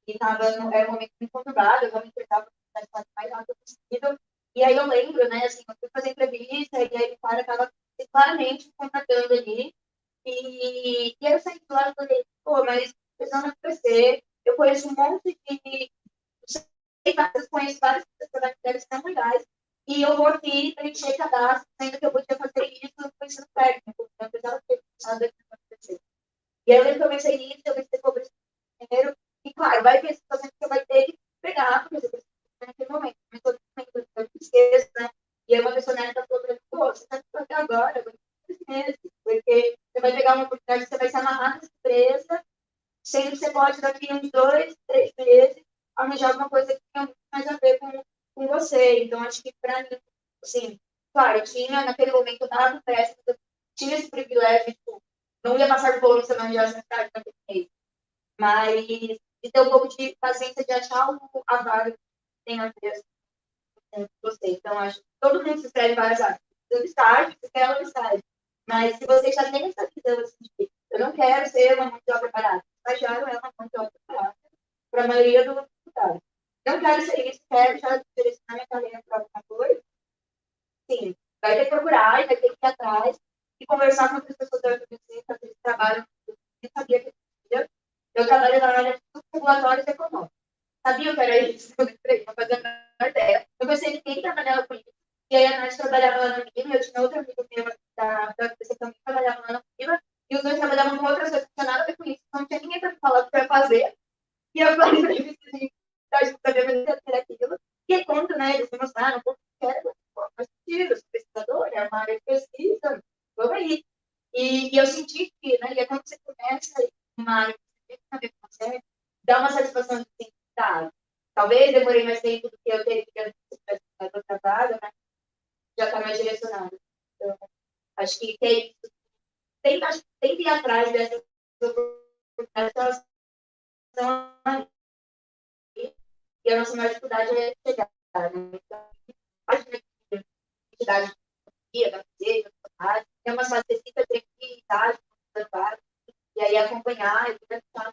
e era um momento muito conturbado, eu não me interessava por estar mais rápido possível. E aí eu lembro, né, assim, eu fui fazer entrevista, e aí o cara estava claramente me contratando ali, e aí eu saí do lado e falei, mas precisando crescer, eu conheço um monte de... Eu conheço várias pessoas que são legais, e eu vou aqui preencher cadastro, sendo que eu podia fazer isso no ensino técnico, eu precisava ter pensado aqui para acontecer. E aí eu lembro que eu pensei nisso, eu pensei sobre esse dinheiro, e claro, vai ter situações que você vai ter que pegar, porque você precisa naquele momento, mas todo momento eu esqueço, né? E aí uma pessoa neta falou para mim, você tem que fazer agora, 3 meses, porque você vai pegar uma oportunidade, você vai se amarrar nessa empresa, sendo que você pode daqui uns 2, 3 meses arranjar alguma coisa que tenha muito mais a ver com você. Então, acho que para mim, assim, claro, eu tinha, naquele momento, eu estava pressa, eu tinha esse privilégio, tipo, não ia passar por Bolonha se eu não enviasse mensagem naquele mês. Mas de ter um pouco de paciência de achar a vaga que tem a ver com você. Então, acho que todo mundo se inscreve em várias áreas. Do estágio, você quer um estágio. Mas se você já tem essa visão, assim, de eu não quero ser uma mão de obra barata. Estagiário é uma mão de obra barata para a maioria dos deputados. Não quero ser isso, quero já direcionar minha carreira para alguma coisa. Sim, vai ter que procurar e vai ter que ir atrás e conversar com outras pessoas da UFMC, para eles trabalham. Eu nem sabia que existia. Eu trabalho na área de regulatórios econômicos. Sabia que era isso? Eu entrei, não fazia a menor ideia. Eu pensei que quem trabalhava com isso. E aí a Nath trabalhava lá na Unila, eu tinha outro amigo meu da UFMC que também trabalhava lá na Unila, e os dois trabalhavam com outras coisas que não tinha nada a ver com isso. Então não tinha ninguém para falar o que eu ia fazer. E eu falei para eles assim, acho que sabia fazer aquilo. E aí, quando, né, eles me mostraram, pô, quero, faz sentido, eu sou pesquisador, é uma área de pesquisa, vamos aí. E eu senti que, né, e quando você começa uma área que você tem que fazer, dá uma satisfação de assim, tá, talvez demorei mais tempo do que eu teria que se tivesse feito outra vaga, né, já está mais direcionado. Então, acho que tem que ir atrás dessas oportunidades, e a nossa maior dificuldade é chegar, né? Então, a identidade da fazer, é uma fase específica de atividade, e aí acompanhar e tentar.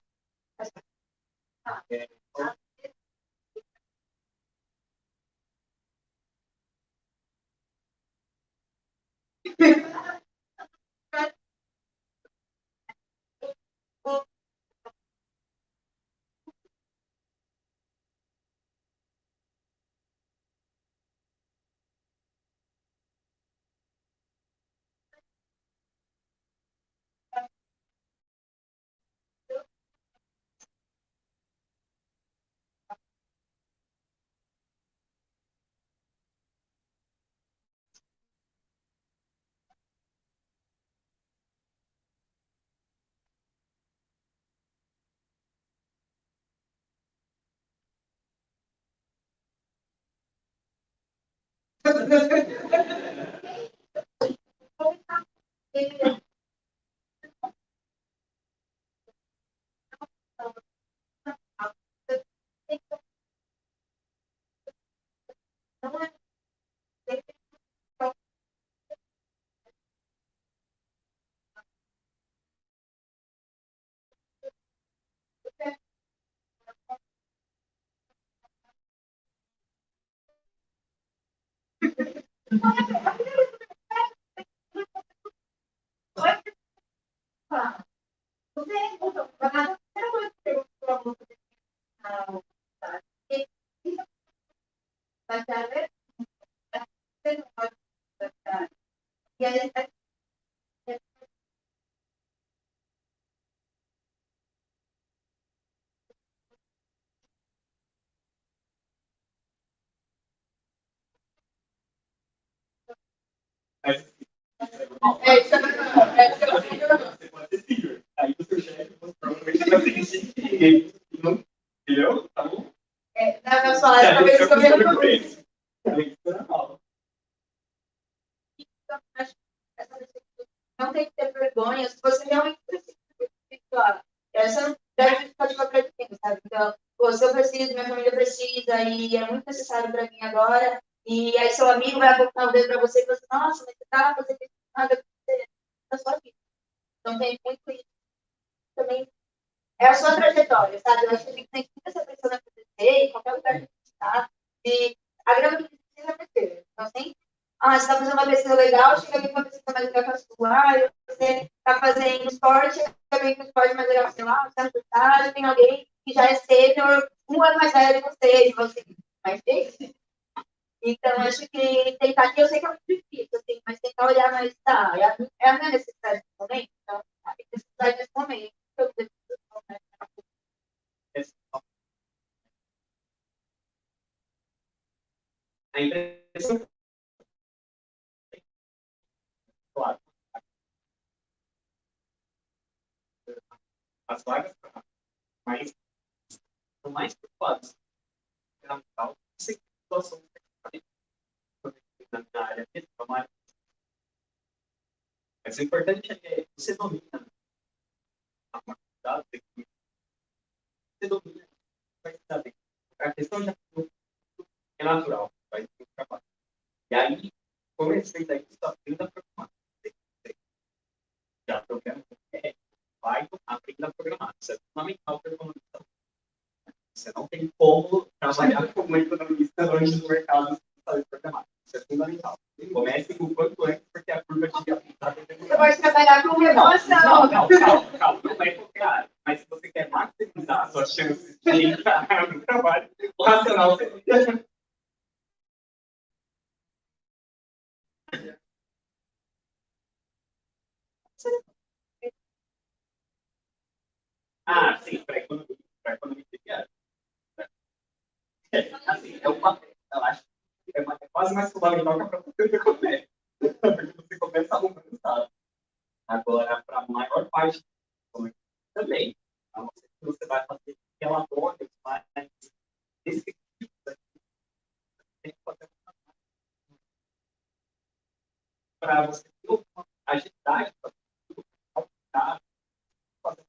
Você pode ser senior. Aí o seu chefe provavelmente vai ter que entendeu? Tá bom? Nas palavras, talvez eu não tem que ter vergonha, se você realmente precisa, claro. Essa não deve ficar de qualquer tempo, sabe? Então, pô, se eu preciso, minha família precisa, e é muito necessário para mim agora, e aí seu amigo vai apontar o dedo para você e fala assim, nossa, mas você tá fazendo nada na sua vida. Então, tem muito isso também. É a sua trajetória, sabe? Eu acho que a gente tem que essa pessoa acontecer, em qualquer lugar que a gente está, e a grama que precisa crescer. Então, sempre, você está fazendo uma pesquisa legal, chega alguém com uma pesquisa mais legal que a sua, você está fazendo esporte, chega alguém com esporte mais legal que sei lá, você está no estágio, tem alguém que já é sênior, um ano mais velho que você, e você, mais difícil. Então, acho que tentar aqui, eu sei que é muito difícil, assim, mas tentar olhar mais, tá, é a minha necessidade nesse momento, então, a minha necessidade nesse momento, eu a impressão, claro, as vagas mais, são mais preocupadas na situação na área pessoal. tomar. Mas o importante é que você domina a quantidade, você domina, vai se dar bem. A questão já é natural, vai ter um trabalho. E aí, com respeito a isso, aprenda a programar. Já programa, vai aprenda a programar. Isso é fundamental para a economização. Você não tem como trabalhar como economista antes do mercado saber programar. Isso é fundamental. Comece o quanto antes, porque a curva de aprendizagem Você pode trabalhar com emoção. calma. Não é qualquer área. Mas se você quer maximizar as suas chances de entrar no trabalho, o racional seria. Ah, sim, para economia diária. Assim, eu acho que é quase mais fundamental que a própria de comédia. Porque você começa arrumando o estado. Agora, para a maior parte também. A não ser que você vai fazer relatórios mais descritivos, tem que fazer para você ter uma agilidade para fazer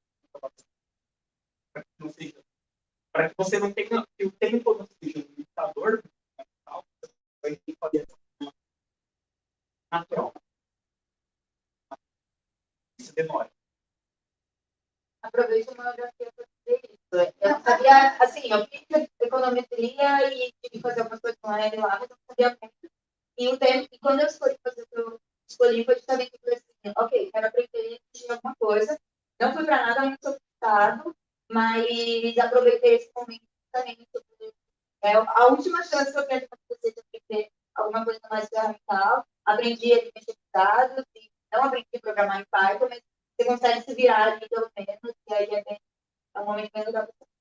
para que você não tenha que o tempo não seja um limitador, você vai ter que fazer natural. Isso demora. Aproveito a monografia para fazer isso. Eu não sabia, assim, eu fiz econometria e tive que fazer algumas coisas online lá, mas eu não sabia muito. E quando eu escolhi fazer o que eu escolhi, foi justamente assim, ok, quero aprender de alguma coisa. Não foi para nada muito sofisticado, mas aproveitei esse momento também. A última chance que eu quero acontecer de aprender alguma coisa mais ferramental. Aprendi a mexer com dados, e não aprendi a programar em Python, mas você consegue se virar ali pelo menos, e aí é um momento bem legal para você.